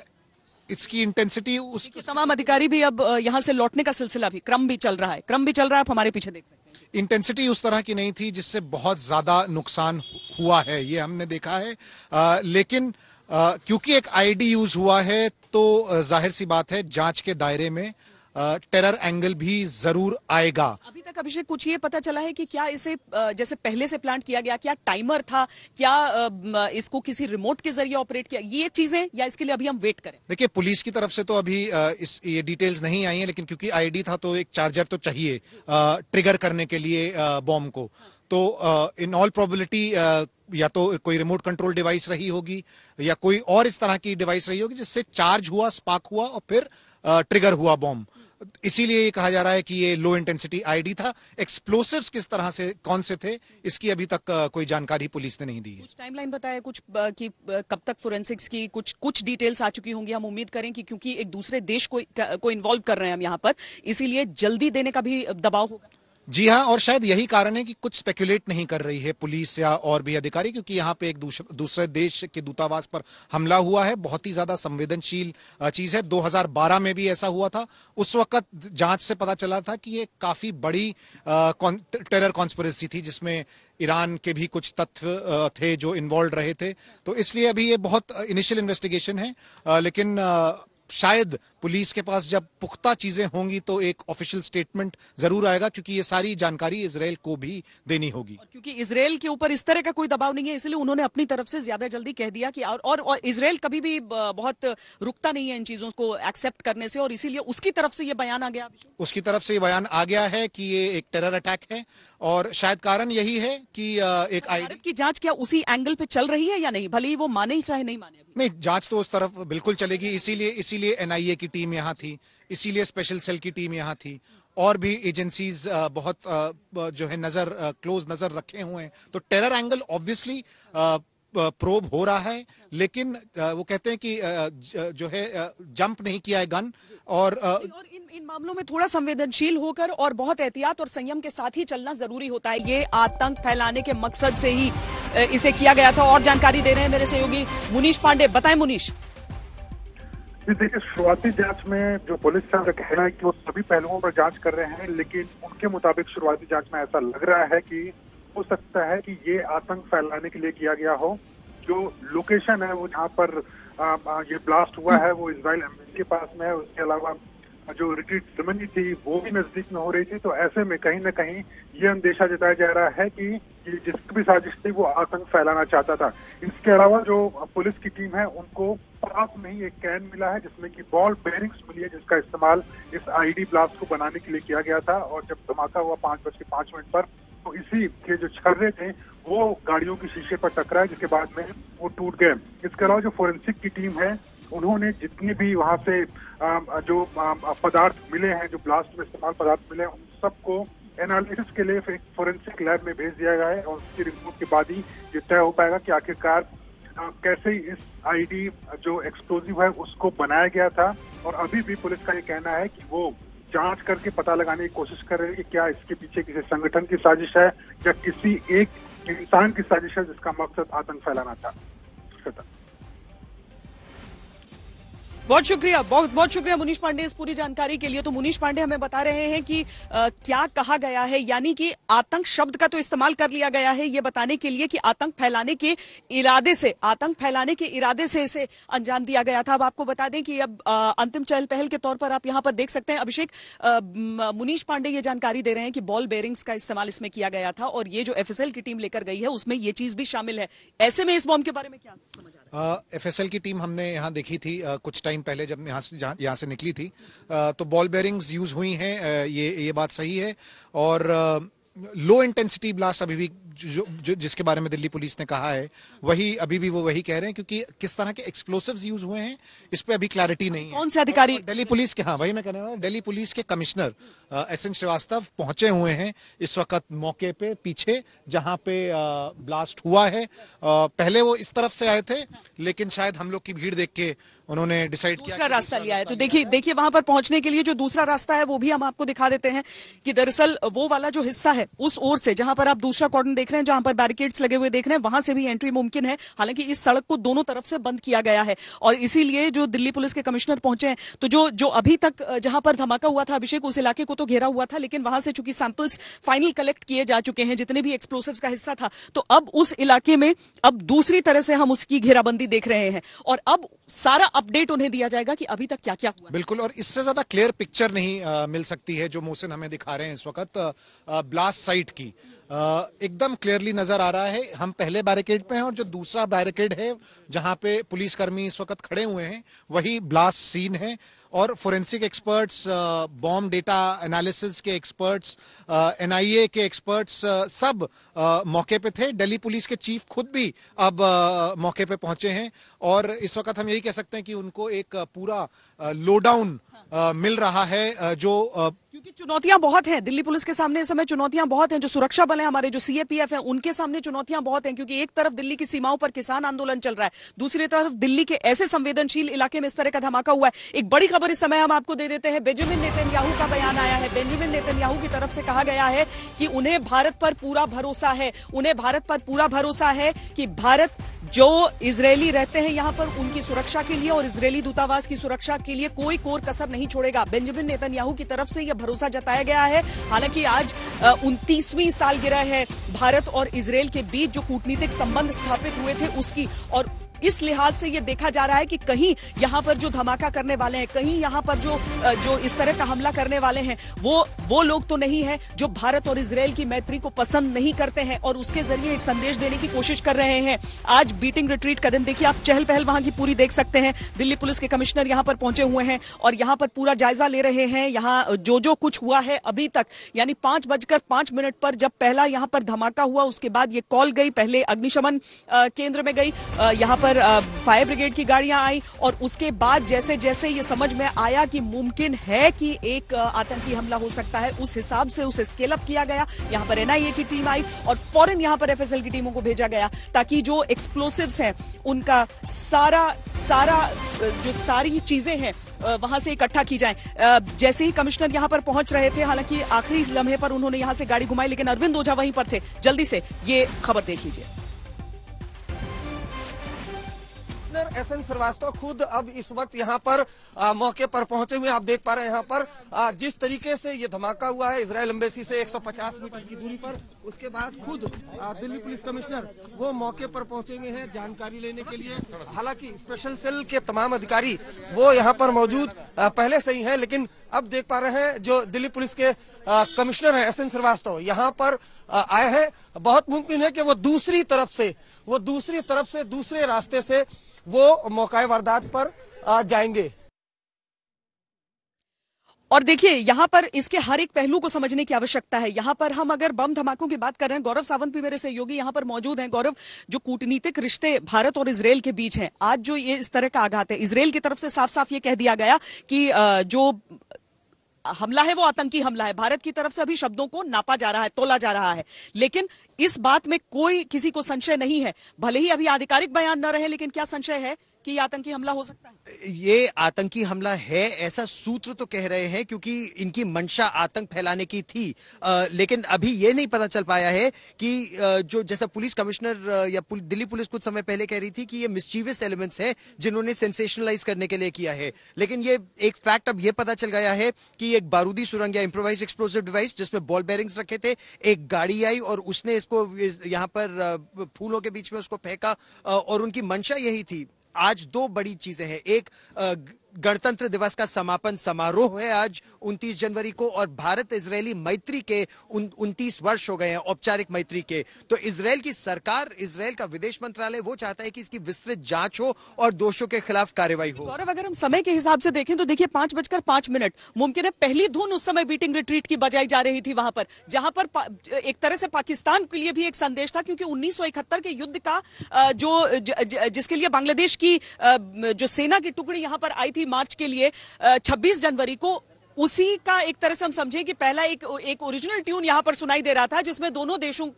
इसकी इंटेंसिटी
तमाम अधिकारी भी अब यहां से लौटने का सिलसिला भी क्रम भी चल रहा है आप हमारे पीछे देख सकते हैं।
इंटेंसिटी उस तरह की नहीं थी जिससे बहुत ज्यादा नुकसान हुआ है, ये हमने देखा है। लेकिन क्योंकि एक आईडी यूज हुआ है तो जाहिर सी बात है जांच के दायरे में टेरर एंगल भी जरूर आएगा।
अभी तक अभिषेक कुछ ये पता चला है कि क्या इसे जैसे पहले से प्लान किया गया, क्या टाइमर था, क्या इसको किसी रिमोट के जरिए ऑपरेट किया, ये चीजें, या इसके लिए अभी हम वेट करें?
देखिए, पुलिस की तरफ से तो अभी ये डिटेल्स नहीं आई है, लेकिन क्योंकि आईडी था तो एक चार्जर तो चाहिए ट्रिगर करने के लिए बॉम्ब को। तो इन ऑल प्रोबेबिलिटी या तो कोई रिमोट कंट्रोल डिवाइस रही होगी या कोई और इस तरह की डिवाइस रही होगी जिससे चार्ज हुआ, स्पार्क हुआ और फिर ट्रिगर हुआ बॉम्ब। इसीलिए ये कहा जा रहा है कि ये लो इंटेंसिटी आईडी था। एक्सप्लोसिव्स किस तरह से, कौन से थे, इसकी अभी तक कोई जानकारी पुलिस ने नहीं दी है।
कुछ टाइमलाइन बताया कुछ कि कब तक फोरेंसिक्स की कुछ डिटेल्स आ चुकी होंगी? हम उम्मीद करें कि क्योंकि एक दूसरे देश को इन्वॉल्व कर रहे हैं हम यहाँ पर, इसीलिए जल्दी देने का भी दबाव होगा।
जी हाँ, और शायद यही कारण है कि कुछ स्पेकुलेट नहीं कर रही है पुलिस या और भी अधिकारी, क्योंकि यहाँ पे एक दूसरे देश के दूतावास पर हमला हुआ है। बहुत ही ज्यादा संवेदनशील चीज है। 2012 में भी ऐसा हुआ था। उस वक्त जांच से पता चला था कि ये काफी बड़ी टेरर कॉन्स्पिरेसी थी जिसमें ईरान के भी कुछ तत्व थे जो इन्वॉल्व रहे थे। तो इसलिए अभी ये बहुत इनिशियल इन्वेस्टिगेशन है, लेकिन शायद पुलिस के पास जब पुख्ता चीजें होंगी तो एक ऑफिशियल स्टेटमेंट जरूर आएगा, क्योंकि ये सारी जानकारी इजरायल को भी देनी होगी।
क्योंकि इजरायल के ऊपर इस तरह का कोई दबाव नहीं है, इसलिए उन्होंने अपनी तरफ से ज्यादा जल्दी कह दिया कि और इजरायल कभी भी बहुत रुकता नहीं है इन चीजों को एक्सेप्ट करने से, और इसीलिए उसकी तरफ से ये बयान आ गया।
उसकी तरफ से ये बयान आ गया है कि ये एक टेरर अटैक है, और शायद कारण यही है कि एक
भारत की जांच क्या उसी एंगल पे चल रही है या नहीं, भले ही वो माने ही चाहे नहीं माने?
नहीं, जांच तो उस तरफ बिल्कुल चलेगी। इसीलिए एनआईए की टीम यहाँ थी, इसीलिए स्पेशल सेल की टीम यहाँ थी, और भी एजेंसीज बहुत जो है क्लोज नजर रखे हुए हैं। तो टेरर एंगल ऑब्वियसली प्रोब हो रहा है, लेकिन वो कहते हैं कि जो है जंप नहीं किया है गन, और
इन मामलों में थोड़ा संवेदनशील होकर और बहुत एहतियात और संयम के साथ ही चलना जरूरी होता है। ये आतंक फैलाने के मकसद से ही इसे किया गया था। और जानकारी दे रहे हैं मेरे सहयोगी मुनीश पांडे। बताएं मुनीश।
देखिए, शुरुआती जांच में जो पुलिस का कहना है कि वो सभी पहलुओं पर जांच कर रहे हैं, लेकिन उनके मुताबिक शुरुआती जांच में ऐसा लग रहा है कि हो सकता है कि ये आतंक फैलाने के लिए किया गया हो। जो लोकेशन है वो जहाँ पर ये ब्लास्ट हुआ है वो इजराइल एम्बेसी के पास में है। उसके अलावा जो रिट्रीट सेरेमनी थी वो भी नजदीक में हो रही थी। तो ऐसे में कहीं ना कहीं ये अंदेशा जताया जा रहा है कि जिसकी भी साजिश थी वो आतंक फैलाना चाहता था। इसके अलावा जो पुलिस की टीम है उनको पास में ही एक कैन मिला है जिसमें कि बॉल बेयरिंग्स मिली है, जिसका इस्तेमाल इस आईडी ब्लास्ट को बनाने के लिए किया गया था। और जब धमाका हुआ 5:05 पर, तो इसी के जो छर्रे थे वो गाड़ियों के शीशे पर टकराए, जिसके बाद में वो टूट गए। इसके अलावा जो फोरेंसिक की टीम है उन्होंने जितने भी वहां से जो पदार्थ मिले हैं, जो ब्लास्ट में इस्तेमाल पदार्थ मिले हैं, उन सबको एनालिसिस के लिए एक फोरेंसिक लैब में भेज दिया गया है। और उसकी रिपोर्ट के बाद ही ये तय हो पाएगा कि आखिरकार कैसे इस आईडी जो एक्सप्लोजिव है उसको बनाया गया था। और अभी भी पुलिस का ये कहना है कि वो जांच करके पता लगाने की कोशिश कर रहे हैं कि क्या इसके पीछे किसी संगठन की साजिश है या किसी एक इंसान की साजिश है जिसका मकसद आतंक फैलाना था।
बहुत शुक्रिया, बहुत शुक्रिया मुनीष पांडे इस पूरी जानकारी के लिए। तो मुनीष पांडे हमें बता रहे हैं कि क्या कहा गया है, यानी कि आतंक शब्द का तो इस्तेमाल कर लिया गया है ये बताने के लिए कि आतंक फैलाने के इरादे से इसे अंजाम दिया गया था। अब आपको बता दें कि अब अंतिम चहल पहल के तौर पर आप यहां पर देख सकते हैं अभिषेक, मुनीष पांडे ये जानकारी दे रहे हैं कि बॉल बेयरिंग्स का इस्तेमाल इसमें किया गया था और ये जो एफएसएल की टीम लेकर गई है उसमें ये चीज भी शामिल है। ऐसे में इस बॉम्ब के बारे में क्या समझ आ रहा है?
एफएसएल की टीम हमने यहाँ देखी थी कुछ टाइम पहले जब यहाँ से निकली थी, तो बॉल बेयरिंग्स यूज हुई हैं, ये बात सही है। और लो इंटेंसिटी ब्लास्ट अभी भी जिसके बारे में दिल्ली पुलिस ने कहा है वही अभी भी वो वही कह रहे हैं, क्योंकि किस तरह के एक्सप्लोसिव्स यूज हुए हैं इस पे अभी क्लैरिटी नहीं है।
कौन से अधिकारी?
दिल्ली पुलिस के, हाँ वही मैं कहने वाला हूं, दिल्ली पुलिस के कमिश्नर एसएन श्रीवास्तव पहुंचे हुए हैं इस वक्त मौके पे, पीछे जहां पे ब्लास्ट हुआ है। पहले वो इस तरफ से आए थे, लेकिन शायद हम लोग की भीड़ देख के उन्होंने डिसाइड किया
दूसरा रास्ता लिया है। तो देखिए वहां पर पहुंचने के लिए जो दूसरा रास्ता है वो भी हम आपको दिखा देते हैं कि दरअसल वो वाला जो हिस्सा है उस ओर से जहां पर आप दूसरा कॉर्डन देख रहे हैं, जहां पर बैरिकेड्स लगे हुए देख रहे हैं, वहां से भी एंट्री मुमकिन है। हालांकि इस सड़क को दोनों तरफ से बंद किया गया है और इसीलिए जो दिल्ली पुलिस के कमिश्नर पहुंचे हैं, तो जो अभी तक जहां पर धमाका हुआ था अभिषेक, उस इलाके को तो घेरा हुआ था, लेकिन वहां से चूंकि सैंपल्स फाइनल कलेक्ट किए जा चुके हैं जितने भी एक्सप्लोसिव्स का हिस्सा था, तो अब उस इलाके में अब दूसरी तरह से हम उसकी घेराबंदी देख रहे हैं और अब सारा अपडेट उन्हें दिया जाएगा कि अभी तक क्या क्या हुआ।
बिल्कुल, और इससे ज्यादा क्लियर पिक्चर नहीं मिल सकती है जो मोहसिन हमें दिखा रहे हैं इस वक्त ब्लास्ट साइट की। एकदम क्लियरली नजर आ रहा है। हम पहले बैरिकेड पे हैं और जो दूसरा बैरिकेड है जहां पे पुलिसकर्मी इस वक्त खड़े हुए हैं वही ब्लास्ट सीन है। और forensic experts, bomb data analysis के एक्सपर्ट्स, एनआईए के एक्सपर्ट्स सब मौके पे थे। दिल्ली पुलिस के चीफ खुद भी अब मौके पे पहुंचे हैं और इस वक्त हम यही कह सकते हैं कि उनको एक पूरा लोडाउन मिल रहा है जो
क्योंकि चुनौतियां बहुत हैं दिल्ली पुलिस के सामने इस समय, चुनौतियां बहुत हैं। जो सुरक्षा बल हैं हमारे, जो सीएपीएफ है, उनके सामने चुनौतियां बहुत हैं, क्योंकि एक तरफ दिल्ली की सीमाओं पर किसान आंदोलन चल रहा है, दूसरी तरफ दिल्ली के ऐसे संवेदनशील इलाके में इस तरह का धमाका हुआ है। एक बड़ी खबर इस समय हम आपको दे देते हैं, बेंजामिन नेतन्याहू का बयान आया है। बेंजामिन नेतन्याहू की तरफ से कहा गया है कि उन्हें भारत पर पूरा भरोसा है, उन्हें भारत पर पूरा भरोसा है कि भारत जो इजरायली रहते हैं यहां पर उनकी सुरक्षा के लिए और इजरायली दूतावास की सुरक्षा के लिए कोई कोर कसर नहीं छोड़ेगा। बेंजामिन नेतन्याहू की तरफ से यह भरोसा जताया गया है। हालांकि आज 29वीं सालगिरह है भारत और इजरायल के बीच जो कूटनीतिक संबंध स्थापित हुए थे उसकी, और इस लिहाज से यह देखा जा रहा है कि कहीं यहां पर जो धमाका करने वाले हैं, कहीं यहां पर जो इस तरह का हमला करने वाले हैं वो लोग तो नहीं है जो भारत और इजरायल की मैत्री को पसंद नहीं करते हैं और उसके जरिए एक संदेश देने की कोशिश कर रहे हैं। आज बीटिंग रिट्रीट का दिन, देखिए आप चहल पहल वहां की पूरी देख सकते हैं। दिल्ली पुलिस के कमिश्नर यहां पर पहुंचे हुए हैं और यहां पर पूरा जायजा ले रहे हैं। यहां जो कुछ हुआ है अभी तक, यानी 5:05 पर जब पहला यहां पर धमाका हुआ, उसके बाद ये कॉल गई, पहले अग्निशमन केंद्र में गई, यहां पर फायर ब्रिगेड की गाड़ियां आई और उसके बाद जैसे जैसे ये समझ में आया कि मुमकिन है कि एक आतंकी हमला हो सकता है, उस हिसाब से उसे स्केल अप किया गया। यहां पर एनआईए की टीम आई और फौरन यहां पर एफएसएल की टीमों को भेजा गया ताकि जो एक्सप्लोसिव्स हैं उनका सारा जो सारी चीजें हैं वहां से इकट्ठा की जाए। जैसे ही कमिश्नर यहां पर पहुंच रहे थे, हालांकि आखिरी लम्हे पर उन्होंने यहां से गाड़ी घुमाई, लेकिन अरविंद ओझा वहीं पर थे। जल्दी से ये खबर देख लीजिए।
एसएन श्रीवास्तव खुद अब इस वक्त यहाँ पर मौके पर पहुंचे हुए, आप देख पा रहे हैं यहाँ पर जिस तरीके से ये धमाका हुआ है इजरायल एम्बेसी से 150 मीटर की दूरी पर। उसके बाद खुद दिल्ली पुलिस कमिश्नर वो मौके पर पहुंचे हुए हैं जानकारी लेने के लिए। हालांकि स्पेशल सेल के तमाम अधिकारी वो यहाँ पर मौजूद पहले से ही हैं, लेकिन अब देख पा रहे हैं जो दिल्ली पुलिस के कमिश्नर हैं एसएन श्रीवास्तव यहाँ पर आए हैं। बहुत मुमकिन है कि वो दूसरी तरफ से दूसरे रास्ते से वो मौका वारदात पर जाएंगे।
और देखिए यहां पर इसके हर एक पहलू को समझने की आवश्यकता है। यहां पर हम अगर बम धमाकों की बात कर रहे हैं, गौरव सावंत भी मेरे सहयोगी यहां पर मौजूद हैं। गौरव, जो कूटनीतिक रिश्ते भारत और इजरायल के बीच हैं, आज जो ये इस तरह का आघात है, इजरायल की तरफ से साफ साफ ये कह दिया गया कि जो हमला है वो आतंकी हमला है। भारत की तरफ से अभी शब्दों को नापा जा रहा है, तोला जा रहा है, लेकिन इस बात में कोई किसी को संशय नहीं है, भले ही अभी आधिकारिक बयान न रहे, लेकिन क्या संशय है कि ये आतंकी हमला हो सकता है?
ये आतंकी हमला है ऐसा सूत्र तो कह रहे हैं, क्योंकि इनकी मंशा आतंक फैलाने की थी। लेकिन अभी ये नहीं पता चल पाया है कि जो जैसा पुलिस कमिश्नर या दिल्ली पुलिस कुछ समय पहले कह रही थी कि ये मिस्चीवियस एलिमेंट्स हैं जिन्होंने सेंसेशनलाइज करने के लिए किया है। लेकिन ये एक फैक्ट अब ये पता चल गया है कि एक बारूदी सुरंग या इम्प्रोवाइज एक्सप्लोसिव डिवाइस जिसमें बॉल बेरिंग्स रखे थे, एक गाड़ी आई और उसने इसको यहाँ पर फूलों के बीच में उसको फेंका, और उनकी मंशा यही थी। आज दो बड़ी चीजें हैं, एक गणतंत्र दिवस का समापन समारोह है आज 29 जनवरी को, और भारत इजरायली मैत्री के 29 वर्ष हो गए हैं, औपचारिक मैत्री के। तो इजरायल की सरकार, इजरायल का विदेश मंत्रालय वो चाहता है कि इसकी विस्तृत जांच हो और दोषियों के खिलाफ कार्रवाई हो।
गौरव, अगर हम समय के हिसाब से देखें तो देखिए 5:05 मुमकिन है पहली धुन उस समय बीटिंग रिट्रीट की बजाई जा रही थी वहां पर, जहां पर एक तरह से पाकिस्तान के लिए भी एक संदेश था, क्योंकि 1971 के युद्ध का जिसके लिए बांग्लादेश की जो सेना की टुकड़ी यहां पर आई थी मार्च के लिए 26 जनवरी को, उसी का एक तरह से हम समझें कि पहला एक ओरिजिनल ट्यून यहां पर सुनाई दे रहा था, जिसमें दोनों देशों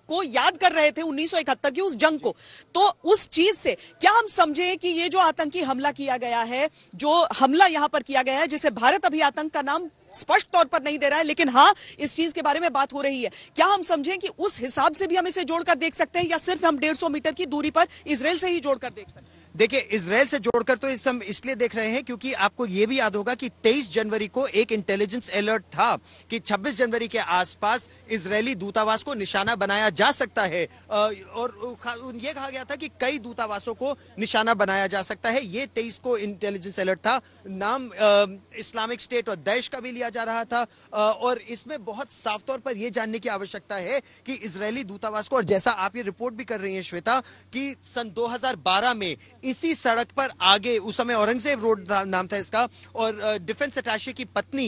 को याद कर रहे थे 1971 की उस जंग को। तो उस चीज से क्या हम समझें कि ये जो आतंकी हमला किया गया है, जो हमला यहां पर किया गया है, जिसे भारत अभी आतंक का नाम स्पष्ट तौर पर नहीं दे रहा है, लेकिन हाँ इस चीज के बारे में बात हो रही है, क्या हम समझें कि उस हिसाब से भी हम इसे जोड़कर देख सकते हैं, या सिर्फ हम 150 मीटर की दूरी पर इजरायल से ही जोड़कर देख सकते हैं?
देखिए, इजरायल से जोड़कर तो इस हम इसलिए देख रहे हैं क्योंकि आपको यह भी याद होगा कि 23 जनवरी को एक इंटेलिजेंस अलर्ट था कि 26 जनवरी के आसपास इजरायली दूतावास को निशाना बनाया जा सकता है, और यह कहा गया था कि कई दूतावासों को निशाना बनाया जा सकता है। ये 23 को इंटेलिजेंस अलर्ट था। नाम इस्लामिक स्टेट और दैश का भी लिया जा रहा था, और इसमें बहुत साफ तौर पर यह जानने की आवश्यकता है कि इजरायली दूतावास को, और जैसा आप ये रिपोर्ट भी कर रही हैं श्वेता, कि सन 2012 में इसी सड़क पर आगे, उस समय औरंगजेब रोड नाम था इसका, और डिफेंस अटैचे की पत्नी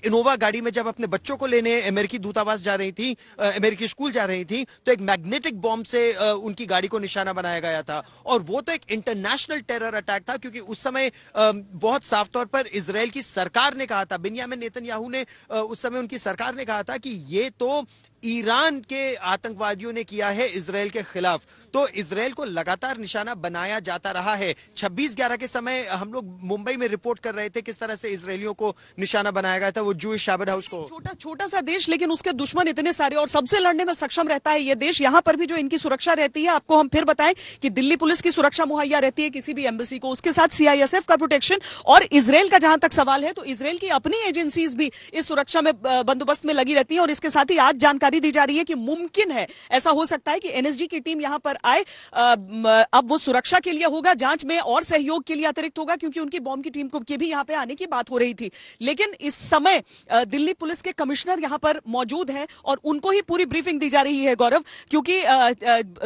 इनोवा गाड़ी में जब अपने बच्चों को लेने अमेरिकी दूतावास जा रही थी, अमेरिकी स्कूल जा रही थी, तो एक मैग्नेटिक बॉम्ब से उनकी गाड़ी को निशाना बनाया गया था। और वो तो एक इंटरनेशनल टेरर अटैक था, क्योंकि उस समय बहुत साफ तौर पर इजरायल की सरकार ने कहा था, बिन्यामिन नेतन्याहू ने उस समय उनकी सरकार ने कहा था कि ये तो ईरान के आतंकवादियों ने किया है इजरायल के खिलाफ। तो इजरायल को लगातार निशाना बनाया जाता रहा है। 26/11 के समय हम लोग मुंबई में रिपोर्ट कर रहे थे किस तरह से इजरायलियों को निशाना बनाया गया था, वो जूइश शाबद हाउस को।
छोटा सा देश, लेकिन उसके दुश्मन इतने सारे, और सबसे लड़ने में सक्षम रहता है ये देश। यहां पर भी जो इनकी सुरक्षा रहती है, आपको हम फिर बताएं कि दिल्ली पुलिस की सुरक्षा मुहैया रहती है किसी भी एम्बेसी को, उसके साथ CISF का प्रोटेक्शन, और इजरायल का जहां तक सवाल है तो इजरायल की अपनी एजेंसीज भी इस सुरक्षा में बंदोबस्त में लगी रहती है। और इसके साथ ही आज जानकारी दी जा रही है कि मुमकिन है, ऐसा हो सकता है कि NSG की टीम यहां पर आए। अब वो सुरक्षा के लिए होगा, जांच में और सहयोग के लिए अतिरिक्त होगा, क्योंकि उनकी बॉम्ब की टीम को के भी यहां पे आने की बात हो रही थी। लेकिन इस समय दिल्ली पुलिस के कमिश्नर यहां पर मौजूद हैं और उनको ही पूरी ब्रीफिंग दी जा रही है गौरव, क्योंकि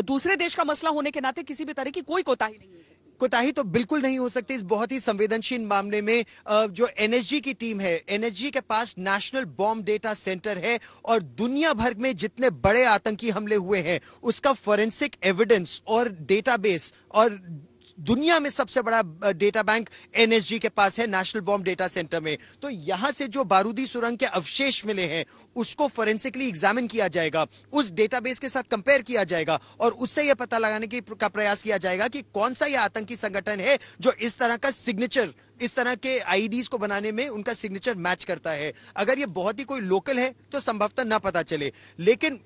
दूसरे देश का मसला होने के नाते किसी भी तरह की कोई कोताही नहीं है।
कोताही तो बिल्कुल नहीं हो सकती इस बहुत ही संवेदनशील मामले में। जो NSG की टीम है, NSG के पास नेशनल बॉम्ब डेटा सेंटर है, और दुनिया भर में जितने बड़े आतंकी हमले हुए हैं उसका फोरेंसिक एविडेंस और डेटाबेस, और दुनिया में सबसे बड़ा डेटा बैंक NSG के पास है, नेशनल बॉम्ब डेटा सेंटर में। तो यहां से जो बारूदी सुरंग के अवशेष मिले हैं उसको फोरेंसिकली एग्जामिन किया जाएगा, उस डेटाबेस के साथ कंपेयर किया जाएगा, और उससे यह पता लगाने का प्रयास किया जाएगा कि कौन सा यह आतंकी संगठन है जो इस तरह का सिग्नेचर, इस तरह के IEDs को बनाने में उनका सिग्नेचर मैच करता है। अगर ये बहुत ही कोई लोकल है तो संभवतः ना पता चले, लेकिन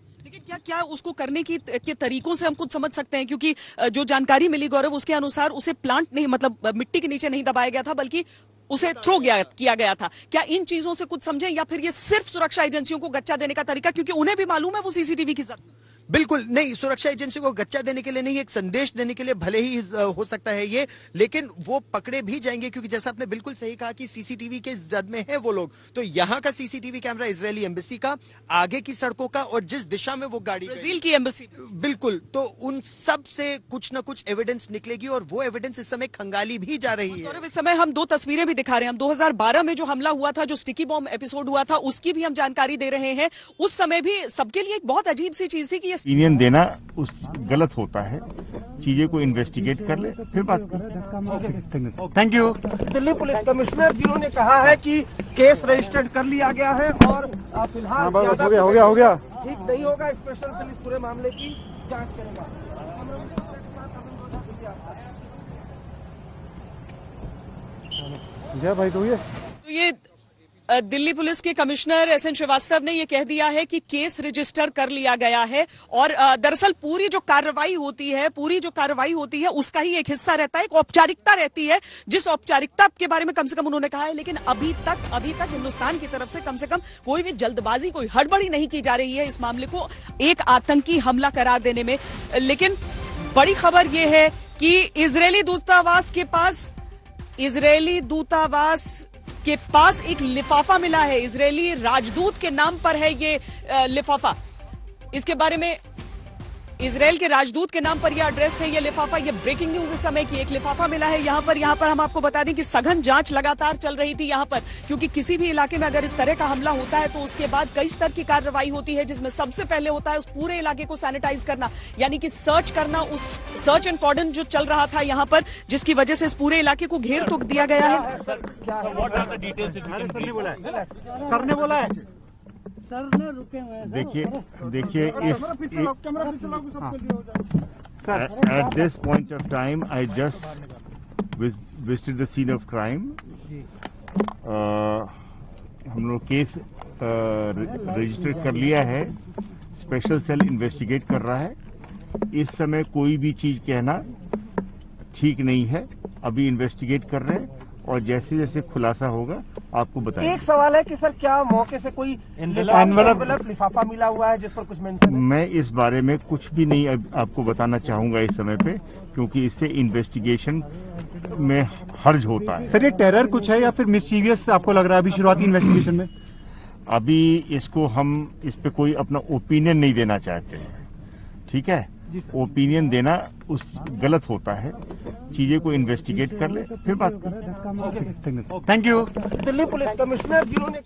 क्या उसको करने के तरीकों से हम कुछ समझ सकते हैं, क्योंकि जो जानकारी मिली गौरव उसके अनुसार उसे प्लांट नहीं, मतलब मिट्टी के नीचे नहीं दबाया गया था, बल्कि उसे थ्रो किया गया था। क्या इन चीजों से कुछ समझे, या फिर ये सिर्फ सुरक्षा एजेंसियों को गच्चा देने का तरीका, क्योंकि उन्हें भी मालूम है वो CCTV की जरूरत?
बिल्कुल नहीं, सुरक्षा एजेंसी को गच्चा देने के लिए नहीं, एक संदेश देने के लिए भले ही हो सकता है ये, लेकिन वो पकड़े भी जाएंगे, क्योंकि जैसा आपने बिल्कुल सही कहा कि CCTV के जद में है वो लोग। तो यहाँ का CCTV कैमरा इजरायली एम्बेसी का, आगे की सड़कों का, और जिस दिशा में वो गाड़ी,
ब्राजील की एम्बेसी,
बिल्कुल, तो उन सब से कुछ ना कुछ एविडेंस निकलेगी, और वो एविडेंस इस समय खंगाली भी जा रही है।
इस समय हम दो तस्वीरें भी दिखा रहे हैं। हम 2012 में जो हमला हुआ था, जो स्टिकी बॉम्ब एपिसोड हुआ था, उसकी भी हम जानकारी दे रहे हैं। उस समय भी सबके लिए एक बहुत अजीब सी चीज थी कि
ओपिनियन देना उस गलत होता है, चीजें को इन्वेस्टिगेट कर ले फिर बात करें। Thank you.
Delhi police commissioner जिन्होंने कहा है कि केस रजिस्टर्ड कर लिया गया है, और फिलहाल
हो गया
ठीक नहीं होगा, स्पेशल सेल इस पूरे मामले की जांच करेगा।
तो ये दिल्ली पुलिस के कमिश्नर एसएन श्रीवास्तव ने ये कह दिया है कि केस रजिस्टर कर लिया गया है और दरअसल पूरी जो कार्रवाई होती है उसका ही एक हिस्सा रहता है, एक औपचारिकता रहती है, जिस औपचारिकता के बारे में कम से कम उन्होंने कहा है। लेकिन अभी तक हिंदुस्तान की तरफ से कम कोई भी जल्दबाजी, कोई हड़बड़ी नहीं की जा रही है इस मामले को एक आतंकी हमला करार देने में। लेकिन बड़ी खबर यह है कि इजरायली दूतावास के पास एक लिफाफा मिला है। इजरायली राजदूत के नाम पर है ये लिफाफा। इसके बारे में इजरायल के राजदूत के नाम पर यह एड्रेस्ड है ये लिफाफा। ये ब्रेकिंग न्यूज इस समय की, एक लिफाफा मिला है यहाँ पर हम आपको बता दें कि सघन जांच लगातार चल रही थी यहाँ पर, क्योंकि किसी भी इलाके में अगर इस तरह का हमला होता है तो उसके बाद कई स्तर की कार्रवाई होती है, जिसमें सबसे पहले होता है उस पूरे इलाके को सैनिटाइज करना, यानी कि सर्च करना। उस सर्च एंड कॉर्डन जो चल रहा था यहाँ पर, जिसकी वजह से इस पूरे इलाके को घेर तो दिया गया है।
सर ने बोला है देखिए इस at this point of time I just visited the scene of crime. हम लोग केस रजिस्टर कर लिया है, स्पेशल सेल इन्वेस्टिगेट कर रहा है। इस समय कोई भी चीज कहना ठीक नहीं है, अभी इन्वेस्टिगेट कर रहे हैं और जैसे जैसे खुलासा होगा आपको बताएंगे।
एक सवाल है कि सर क्या मौके से कोई एनवेलप लिफाफा मिला हुआ है जिस पर कुछ मेंशन है? मैं
इस बारे में कुछ भी नहीं आपको बताना चाहूंगा इस समय पे, क्योंकि इससे इन्वेस्टिगेशन में हर्ज होता है।
सर ये टेरर कुछ है या फिर मिसचीवियस आपको लग रहा है अभी शुरुआती इन्वेस्टिगेशन में?
अभी इसको हम इस पे कोई अपना ओपिनियन नहीं देना चाहते हैं, ठीक है? ओपिनियन देना उस गलत होता है। चीजें को इन्वेस्टिगेट कर ले फिर बात करें।
Thank you.
Delhi police commissioner जिन्होंने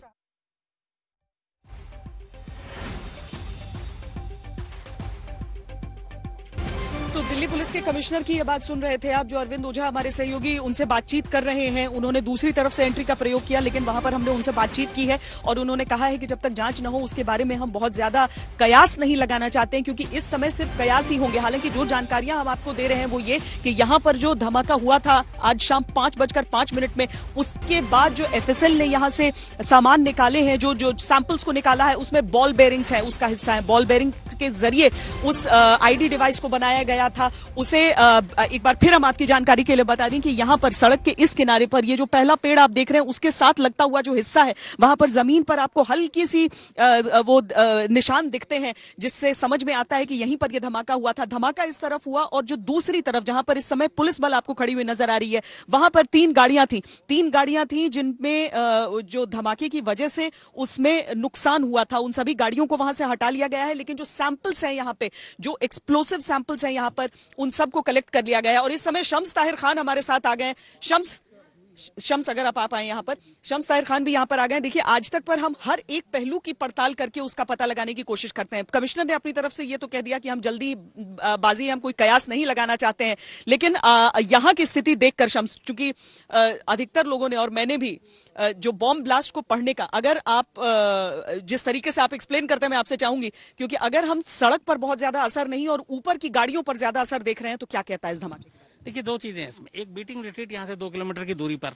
तो दिल्ली पुलिस के कमिश्नर की ये बात सुन रहे थे आप, जो अरविंद ओझा हमारे सहयोगी उनसे बातचीत कर रहे हैं। उन्होंने दूसरी तरफ से एंट्री का प्रयोग किया, लेकिन वहां पर हमने उनसे बातचीत की है और उन्होंने कहा है कि जब तक जांच न हो उसके बारे में हम बहुत ज्यादा कयास नहीं लगाना चाहते हैं, क्योंकि इस समय सिर्फ कयास ही होंगे। हालांकि जो जानकारियां हम आपको दे रहे हैं वो ये कि यहाँ पर जो धमाका हुआ था आज शाम 5:05 में, उसके बाद जो एफएसएल ने यहाँ से सामान निकाले हैं, जो सैंपल्स को निकाला है, उसमें बॉल बेयरिंग्स है, उसका हिस्सा है। बॉल बेयरिंग के जरिए उस आईडी डिवाइस को बनाया गया था। उसे एक बार फिर हम आपकी जानकारी के लिए बता दें कि यहां पर सड़क के इस किनारे पर ये जो पहला पेड़ आप देख रहे हैं उसके साथ लगता हुआ जो हिस्सा है, वहां पर जमीन पर आपको हल्की सी वो निशान दिखते हैं, जिससे समझ में आता है कि यहीं पर यह धमाका हुआ था। धमाका इस तरफ हुआ और जो दूसरी तरफ जहां पर इस समय पुलिस बल आपको खड़ी हुई नजर आ रही है, वहां पर तीन गाड़ियां थी जिनमें जो धमाके की वजह से उसमें नुकसान हुआ था। उन सभी गाड़ियों को वहां से हटा लिया गया है, लेकिन जो सैंपल्स हैं यहाँ पे, जो एक्सप्लोसिव सैंपल्स हैं यहाँ पर, उन सबको कलेक्ट कर लिया गया। और इस समय शम्स ताहिर खान हमारे साथ आ गए। शम्स अगर आप आए यहाँ पर, शम्स ताहिर खान भी यहाँ पर आ गए। देखिए, आज तक पर हम हर एक पहलू की पड़ताल करके उसका पता लगाने की कोशिश करते हैं। कमिश्नर ने अपनी तरफ से ये तो कह दिया कि हम जल्दी बाजी, हम कोई कयास नहीं लगाना चाहते हैं, लेकिन यहाँ की स्थिति देखकर शम्स, चूंकि अधिकतर लोगों ने और मैंने भी जो बॉम्ब ब्लास्ट को पढ़ने का, अगर आप जिस तरीके से आप एक्सप्लेन करते हैं मैं आपसे चाहूंगी, क्योंकि अगर हम सड़क पर बहुत ज्यादा असर नहीं और ऊपर की गाड़ियों पर ज्यादा असर देख रहे हैं, तो क्या कहता है इस धमाके?
देखिए, दो चीजें हैं इसमें। एक, बीटिंग रिट्रीट यहाँ से 2 किलोमीटर की दूरी पर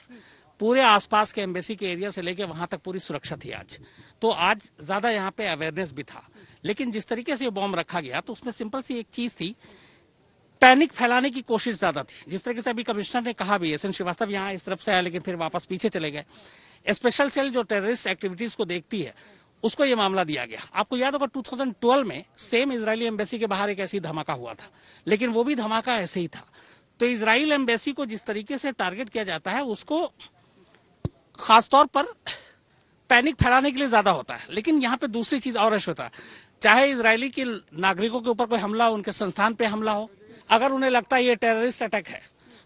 पूरे आसपास के एम्बेसी के एरिया से लेके वहां तक पूरी सुरक्षा थी आज, तो आज ज्यादा यहाँ पे अवेयरनेस भी था। लेकिन जिस तरीके से ये बॉम्ब रखा गया तो उसमें सिंपल सी एक चीज थी, पैनिक फैलाने की कोशिश ज्यादा थी। जिस तरीके से अभी कमिश्नर ने कहा भी, एसएन श्रीवास्तव यहाँ इस तरफ से आया लेकिन फिर वापस पीछे चले गए। स्पेशल सेल जो टेररिस्ट एक्टिविटीज को देखती है उसको ये मामला दिया गया। आपको याद होगा 2012 में सेम इजरायली एम्बेसी के बाहर एक ऐसी धमाका हुआ था, लेकिन वो भी धमाका ऐसे ही था। तो इजराइल एम्बेसी को जिस तरीके से टारगेट किया जाता है उसको खासतौर पर पैनिक फैलाने के लिए ज्यादा होता है। लेकिन यहाँ पे दूसरी चीज और होता है, चाहे इजरायली के नागरिकों के ऊपर कोई हमला हो, उनके संस्थान पे हमला हो, अगर उन्हें लगता है ये टेररिस्ट अटैक है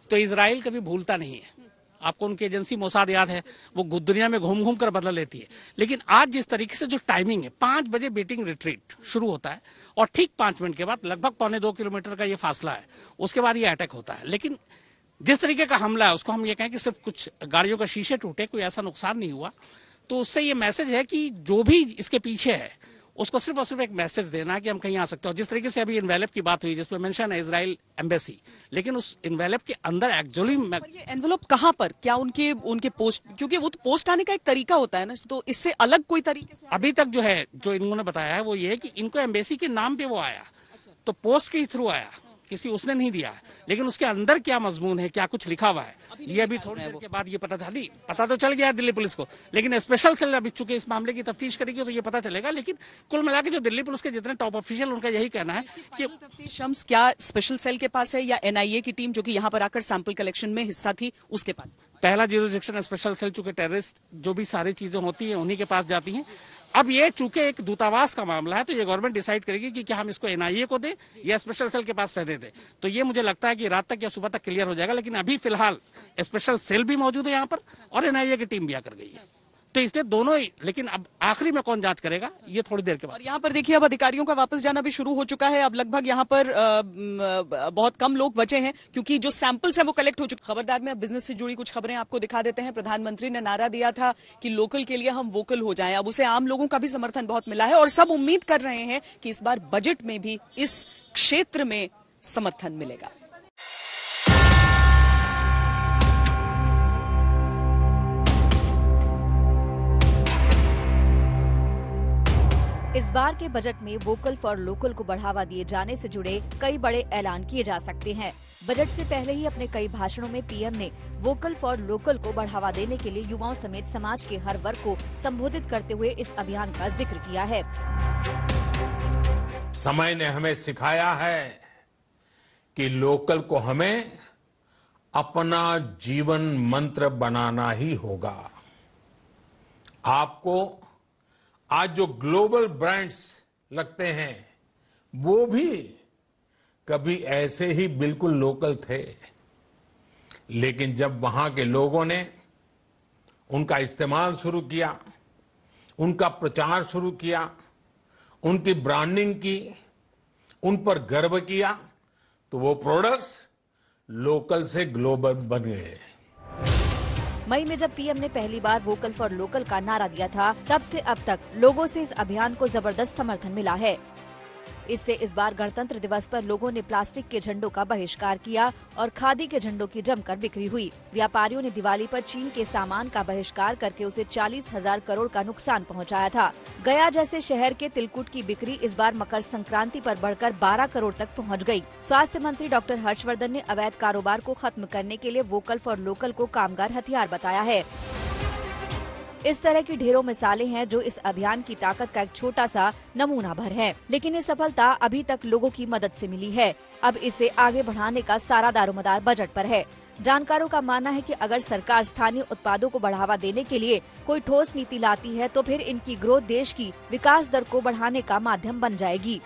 तो इजराइल कभी भूलता नहीं है। आपको उनकी एजेंसी मोसाद याद है, वो दुनिया में घूम घूम कर बदला लेती है। लेकिन आज जिस तरीके से जो टाइमिंग है, 5 बजे बीटिंग रिट्रीट शुरू होता है और ठीक 5 मिनट के बाद लगभग 1.25 किलोमीटर का ये फासला है, उसके बाद ये अटैक होता है। लेकिन जिस तरीके का हमला है उसको हम ये कहें कि सिर्फ कुछ गाड़ियों का शीशे टूटे, कोई ऐसा नुकसान नहीं हुआ, तो उससे ये मैसेज है कि जो भी इसके पीछे है उसको सिर्फ और सिर्फ एक मैसेज देना कि हम कहीं आ सकते हो। जिस तरीके से अभी इन्वेलप की बात हुई जिसमें मेंशन है इजराइल एम्बेसी, लेकिन उस इन्वेलप के अंदर एक्चुअली
ये एनवेलप कहाँ पर, क्या उनके पोस्ट, क्योंकि वो तो पोस्ट आने का एक तरीका होता है ना, तो इससे अलग कोई तरीके से
अभी तक जो है जो इन्होंने बताया है वो ये है कि इनको एम्बेसी के नाम पे वो आया, तो पोस्ट के थ्रू आया, किसी उसने नहीं दिया है, लेकिन उसके अंदर क्या मजमून है, क्या कुछ लिखा हुआ है, ये अभी थोड़ी देर के बाद ये पता तो चल गया दिल्ली पुलिस को, लेकिन स्पेशल सेल अभी चूंकि इस मामले की तफ्तीश करेगी तो ये पता चलेगा। लेकिन कुल मिला के जो दिल्ली पुलिस के जितने टॉप ऑफिशियल उनका यही कहना है कि
शम्स क्या स्पेशल सेल के पास है या एनआईए की टीम जो कि यहाँ पर आकर सैंपल कलेक्शन में हिस्सा थी उसके पास?
पहला ज्यूरिसडिक्शन स्पेशल सेल, चूंकि टेररिस्ट जो भी सारी चीजें होती है उन्हीं के पास जाती हैं। अब ये चूंकि एक दूतावास का मामला है तो ये गवर्नमेंट डिसाइड करेगी कि क्या हम इसको एनआईए को दें या स्पेशल सेल के पास रहने दें। तो ये मुझे लगता है कि रात तक या सुबह तक क्लियर हो जाएगा, लेकिन अभी फिलहाल स्पेशल सेल भी मौजूद है यहाँ पर और एनआईए की टीम भी आकर गई है, तो इसलिए दोनों ही। लेकिन अब आखिरी में कौन जांच करेगा ये थोड़ी देर के बाद।
और यहाँ पर देखिए अब अधिकारियों का वापस जाना भी शुरू हो चुका है। अब लगभग यहाँ पर बहुत कम लोग बचे हैं क्योंकि जो सैंपल्स हैं वो कलेक्ट हो चुके। खबरदार में अब बिजनेस से जुड़ी कुछ खबरें आपको दिखा देते हैं। प्रधानमंत्री ने नारा दिया था कि लोकल के लिए हम वोकल हो जाएं। अब उसे आम लोगों का भी समर्थन बहुत मिला है और सब उम्मीद कर रहे हैं कि इस बार बजट में भी इस क्षेत्र में समर्थन मिलेगा।
इस बार के बजट में वोकल फॉर लोकल को बढ़ावा दिए जाने से जुड़े कई बड़े ऐलान किए जा सकते हैं। बजट से पहले ही अपने कई भाषणों में पीएम ने वोकल फॉर लोकल को बढ़ावा देने के लिए युवाओं समेत समाज के हर वर्ग को संबोधित करते हुए इस अभियान का जिक्र किया है।
समय ने हमें सिखाया है कि लोकल को हमें अपना जीवन मंत्र बनाना ही होगा। आपको आज जो ग्लोबल ब्रांड्स लगते हैं वो भी कभी ऐसे ही बिल्कुल लोकल थे, लेकिन जब वहां के लोगों ने उनका इस्तेमाल शुरू किया, उनका प्रचार शुरू किया, उनकी ब्रांडिंग की, उन पर गर्व किया, तो वो प्रोडक्ट्स लोकल से ग्लोबल बन गए।
मई में जब पीएम ने पहली बार वोकल फॉर लोकल का नारा दिया था, तब से अब तक लोगों से इस अभियान को जबरदस्त समर्थन मिला है। इससे इस बार गणतंत्र दिवस पर लोगों ने प्लास्टिक के झंडों का बहिष्कार किया और खादी के झंडों की जमकर बिक्री हुई। व्यापारियों ने दिवाली पर चीन के सामान का बहिष्कार करके उसे 40,000 करोड़ का नुकसान पहुंचाया था। गया जैसे शहर के तिलकुट की बिक्री इस बार मकर संक्रांति पर बढ़कर 12 करोड़ तक पहुंच गई। स्वास्थ्य मंत्री डॉक्टर हर्षवर्धन ने अवैध कारोबार को खत्म करने के लिए वोकल फॉर लोकल को कामगार हथियार बताया है। इस तरह की ढेरों मिसालें हैं जो इस अभियान की ताकत का एक छोटा सा नमूना भर है, लेकिन ये सफलता अभी तक लोगों की मदद से मिली है। अब इसे आगे बढ़ाने का सारा दारोमदार बजट पर है। जानकारों का मानना है कि अगर सरकार स्थानीय उत्पादों को बढ़ावा देने के लिए कोई ठोस नीति लाती है तो फिर इनकी ग्रोथ देश की विकास दर को बढ़ाने का माध्यम बन जाएगी।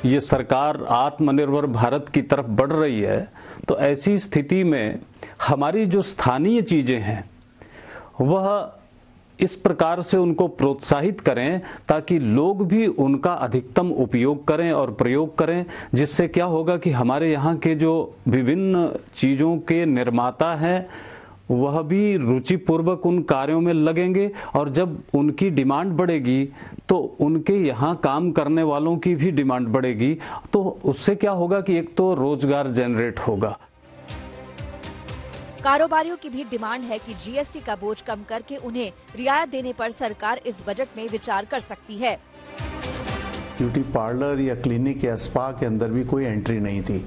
ये सरकार आत्मनिर्भर भारत की तरफ बढ़ रही है, तो ऐसी स्थिति में हमारी जो स्थानीय चीजें हैं वह इस प्रकार से उनको प्रोत्साहित करें ताकि लोग भी उनका अधिकतम उपयोग करें और प्रयोग करें, जिससे क्या होगा कि हमारे यहाँ के जो विभिन्न चीज़ों के निर्माता हैं वह भी रुचिपूर्वक उन कार्यों में लगेंगे और जब उनकी डिमांड बढ़ेगी तो उनके यहाँ काम करने वालों की भी डिमांड बढ़ेगी। तो उससे क्या होगा कि एक तो रोजगार जनरेट होगा।
कारोबारियों की भी डिमांड है कि जीएसटी का बोझ कम करके उन्हें रियायत देने पर सरकार इस बजट में विचार कर सकती है।
ब्यूटी पार्लर या क्लिनिक या स्पा के अंदर भी कोई एंट्री नहीं थी,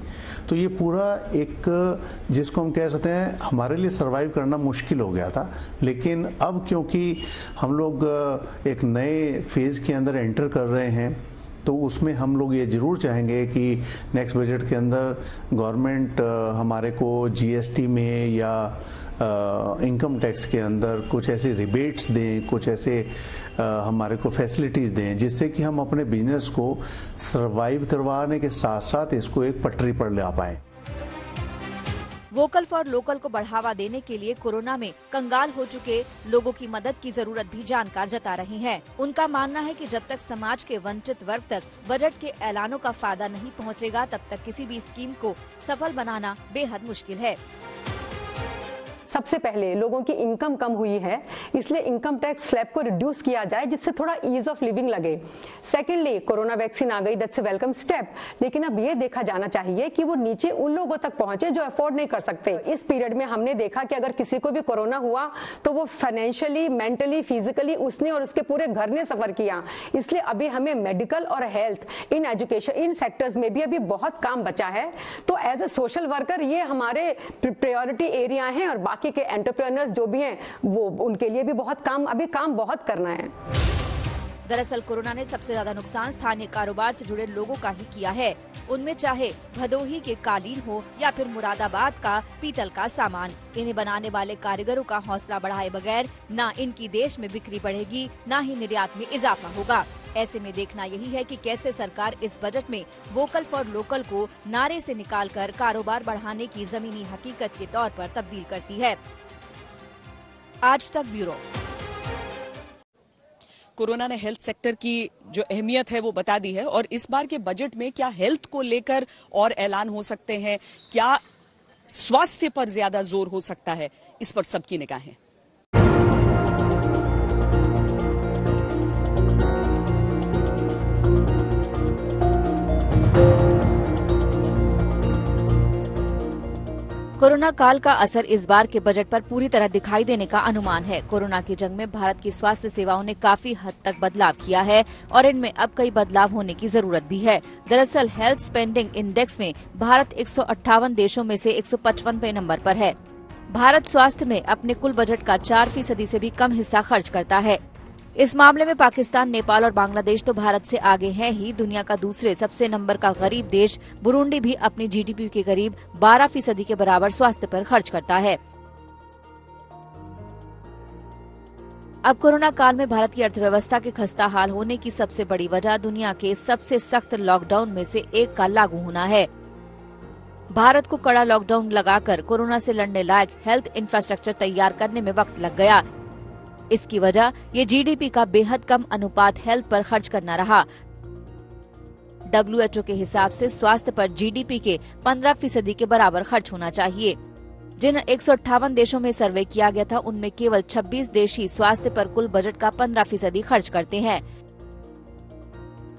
तो ये पूरा एक जिसको हम कह सकते हैं हमारे लिए सरवाइव करना मुश्किल हो गया था। लेकिन अब क्योंकि हम लोग एक नए फेज के अंदर एंटर कर रहे हैं तो उसमें हम लोग ये जरूर चाहेंगे कि नेक्स्ट बजट के अंदर गवर्नमेंट हमारे को जीएसटी में या इनकम टैक्स के अंदर कुछ ऐसे रिबेट्स दें, कुछ ऐसे हमारे को फैसिलिटीज़ दें जिससे कि हम अपने बिजनेस को सर्वाइव करवाने के साथ साथ इसको एक पटरी पर ला पाएं।
वोकल फॉर लोकल को बढ़ावा देने के लिए कोरोना में कंगाल हो चुके लोगों की मदद की जरूरत भी जानकार जता रही हैं। उनका मानना है कि जब तक समाज के वंचित वर्ग तक बजट के ऐलानों का फायदा नहीं पहुंचेगा, तब तक किसी भी स्कीम को सफल बनाना बेहद मुश्किल है।
सबसे पहले लोगों की इनकम कम हुई है, इसलिए इनकम टैक्स स्लैब को रिड्यूस किया जाए जिससे थोड़ा ईज ऑफ लिविंग लगे। सेकेंडली, कोरोना वैक्सीन आ गई, दैट्स अ वेलकम स्टेप, लेकिन अब ये देखा जाना चाहिए कि वो नीचे उन लोगों तक पहुंचे जो अफोर्ड नहीं कर सकते। इस पीरियड में हमने देखा कि अगर किसी को भी कोरोना हुआ तो वो फाइनेंशियली, मेंटली, फिजिकली उसने और उसके पूरे घर ने सफर किया। इसलिए अभी हमें मेडिकल और health, in education, in sectors में भी अभी बहुत काम बचा है। तो एज ए सोशल वर्कर ये हमारे प्रायोरिटी एरिया हैं और बाकी के एंटरप्रेन्योर्स जो भी हैं वो उनके लिए भी बहुत काम बहुत करना है।
दरअसल कोरोना ने सबसे ज्यादा नुकसान स्थानीय कारोबार से जुड़े लोगों का ही किया है। उनमें चाहे भदोही के कालीन हो या फिर मुरादाबाद का पीतल का सामान, इन्हें बनाने वाले कारीगरों का हौसला बढ़ाए बगैर ना इनकी देश में बिक्री बढ़ेगी, ना ही निर्यात में इजाफा होगा। ऐसे में देखना यही है कि कैसे सरकार इस बजट में वोकल फॉर लोकल को नारे से निकालकर कारोबार बढ़ाने की जमीनी हकीकत के तौर पर तब्दील करती है। आज तक ब्यूरो।
कोरोना ने हेल्थ सेक्टर की जो अहमियत है वो बता दी है, और इस बार के बजट में क्या हेल्थ को लेकर और ऐलान हो सकते हैं, क्या स्वास्थ्य पर ज्यादा जोर हो सकता है, इस पर सबकी निगाहें।
कोरोना काल का असर इस बार के बजट पर पूरी तरह दिखाई देने का अनुमान है। कोरोना की जंग में भारत की स्वास्थ्य सेवाओं ने काफी हद तक बदलाव किया है और इनमें अब कई बदलाव होने की जरूरत भी है। दरअसल हेल्थ स्पेंडिंग इंडेक्स में भारत 158 देशों में से 155वें नंबर पर है। भारत स्वास्थ्य में अपने कुल बजट का 4% से भी कम हिस्सा खर्च करता है। इस मामले में पाकिस्तान, नेपाल और बांग्लादेश तो भारत से आगे हैं ही। दुनिया का दूसरे सबसे नंबर का गरीब देश बुरुंडी भी अपनी जीडीपी के करीब 12% के बराबर स्वास्थ्य पर खर्च करता है। अब कोरोना काल में भारत की अर्थव्यवस्था के खस्ता हाल होने की सबसे बड़ी वजह दुनिया के सबसे सख्त लॉकडाउन में से एक का लागू होना है। भारत को कड़ा लॉकडाउन लगाकर कोरोना से लड़ने लायक हेल्थ इंफ्रास्ट्रक्चर तैयार करने में वक्त लग गया। इसकी वजह ये जीडीपी का बेहद कम अनुपात हेल्थ पर खर्च करना रहा। WHO के हिसाब से स्वास्थ्य पर जीडीपी के 15% के बराबर खर्च होना चाहिए। जिन 158 देशों में सर्वे किया गया था उनमें केवल 26 देश ही स्वास्थ्य पर कुल बजट का 15% खर्च करते हैं।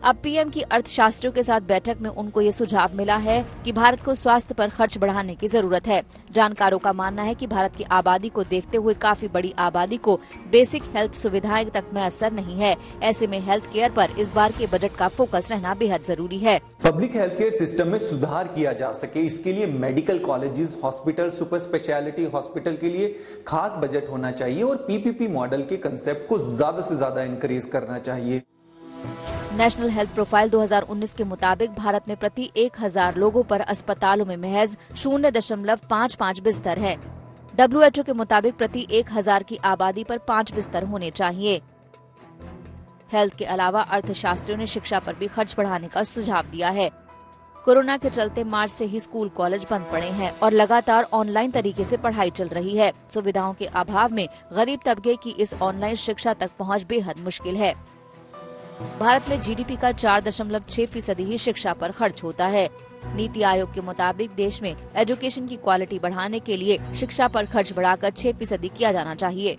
अब पीएम की अर्थशास्त्रियों के साथ बैठक में उनको ये सुझाव मिला है कि भारत को स्वास्थ्य पर खर्च बढ़ाने की जरूरत है। जानकारों का मानना है कि भारत की आबादी को देखते हुए काफी बड़ी आबादी को बेसिक हेल्थ सुविधाएं तक मैसर नहीं है। ऐसे में हेल्थ केयर पर इस बार के बजट का फोकस रहना बेहद जरूरी है।
पब्लिक हेल्थ केयर सिस्टम में सुधार किया जा सके, इसके लिए medical colleges, hospital, super speciality hospital के लिए खास बजट होना चाहिए और पीपीपी मॉडल के कंसेप्ट को ज्यादा से ज्यादा इंकरेज करना चाहिए।
नेशनल हेल्थ प्रोफाइल 2019 के मुताबिक भारत में प्रति 1000 लोगों पर अस्पतालों में महज 0.55 बिस्तर है। WHO के मुताबिक प्रति 1000 की आबादी पर 5 बिस्तर होने चाहिए। हेल्थ के अलावा अर्थशास्त्रियों ने शिक्षा पर भी खर्च बढ़ाने का सुझाव दिया है। कोरोना के चलते मार्च से ही स्कूल कॉलेज बंद पड़े हैं और लगातार ऑनलाइन तरीके से पढ़ाई चल रही है। सुविधाओं के अभाव में गरीब तबके की इस ऑनलाइन शिक्षा तक पहुँच बेहद मुश्किल है। भारत में जीडीपी का 4.6% ही शिक्षा पर खर्च होता है। नीति आयोग के मुताबिक देश में एजुकेशन की क्वालिटी बढ़ाने के लिए शिक्षा पर खर्च बढ़ाकर 6% किया जाना चाहिए।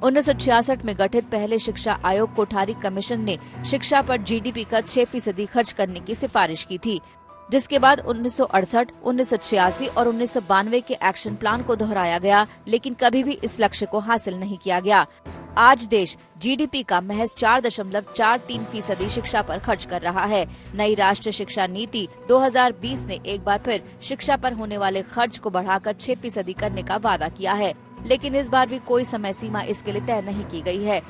1966 में गठित पहले शिक्षा आयोग कोठारी कमीशन ने शिक्षा पर जीडीपी का 6% खर्च करने की सिफारिश की थी, जिसके बाद 1968, 1986 और 1992 के एक्शन प्लान को दोहराया गया, लेकिन कभी भी इस लक्ष्य को हासिल नहीं किया गया। आज देश जीडीपी का महज 4.43% शिक्षा पर खर्च कर रहा है। नई राष्ट्रीय शिक्षा नीति 2020 ने एक बार फिर शिक्षा पर होने वाले खर्च को बढ़ाकर 6% करने का वादा किया है, लेकिन इस बार भी कोई समय सीमा इसके लिए तय नहीं की गई है।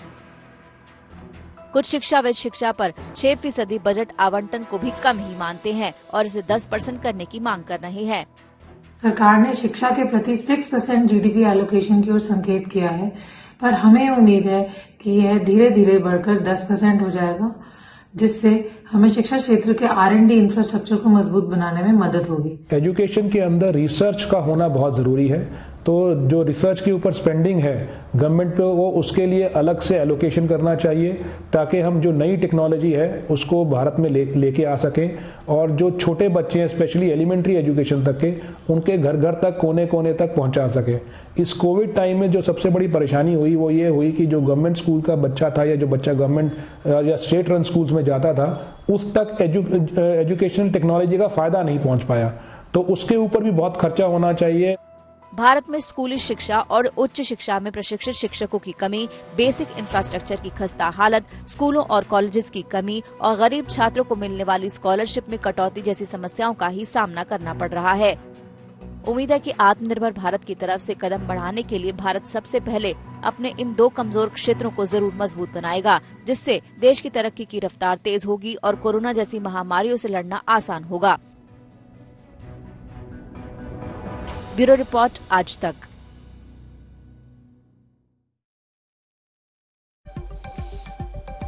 कुछ शिक्षाविद शिक्षा पर 6% बजट आवंटन को भी कम ही मानते हैं और इसे 10% करने की मांग कर रहे हैं।
सरकार ने शिक्षा के प्रति 6% जीडीपी एलोकेशन की ओर संकेत किया है, पर हमें उम्मीद है कि यह धीरे धीरे बढ़कर 10% हो जाएगा, जिससे हमें शिक्षा क्षेत्र के R&D इंफ्रास्ट्रक्चर को मजबूत बनाने में मदद होगी।
एजुकेशन के अंदर रिसर्च का होना बहुत जरूरी है। तो जो रिसर्च के ऊपर स्पेंडिंग है गवर्नमेंट को वो उसके लिए अलग से एलोकेशन करना चाहिए, ताकि हम जो नई टेक्नोलॉजी है उसको भारत में लेके आ सकें, और जो छोटे बच्चे हैं स्पेशली एलिमेंट्री एजुकेशन तक के, उनके घर घर तक कोने कोने तक पहुंचा सकें। इस कोविड टाइम में जो सबसे बड़ी परेशानी हुई वो ये हुई कि जो गवर्नमेंट स्कूल का बच्चा था या जो बच्चा गवर्नमेंट या स्टेट रन स्कूल्स में जाता था उस तक एजुकेशनल टेक्नोलॉजी का फायदा नहीं पहुंच पाया, तो उसके ऊपर भी बहुत खर्चा होना चाहिए।
भारत में स्कूली शिक्षा और उच्च शिक्षा में प्रशिक्षित शिक्षकों की कमी, बेसिक इंफ्रास्ट्रक्चर की खस्ता हालत, स्कूलों और कॉलेजेस की कमी और गरीब छात्रों को मिलने वाली स्कॉलरशिप में कटौती जैसी समस्याओं का ही सामना करना पड़ रहा है। उम्मीद है कि आत्मनिर्भर भारत की तरफ से कदम बढ़ाने के लिए भारत सबसे पहले अपने इन 2 कमजोर क्षेत्रों को जरूर मजबूत बनाएगा, जिससे देश की तरक्की की रफ्तार तेज होगी और कोरोना जैसी महामारियों से लड़ना आसान होगा। ब्यूरो रिपोर्ट, आज तक।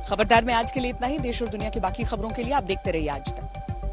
खबरदार में आज के लिए इतना ही। देश और दुनिया की बाकी खबरों के लिए आप देखते रहिए आज तक।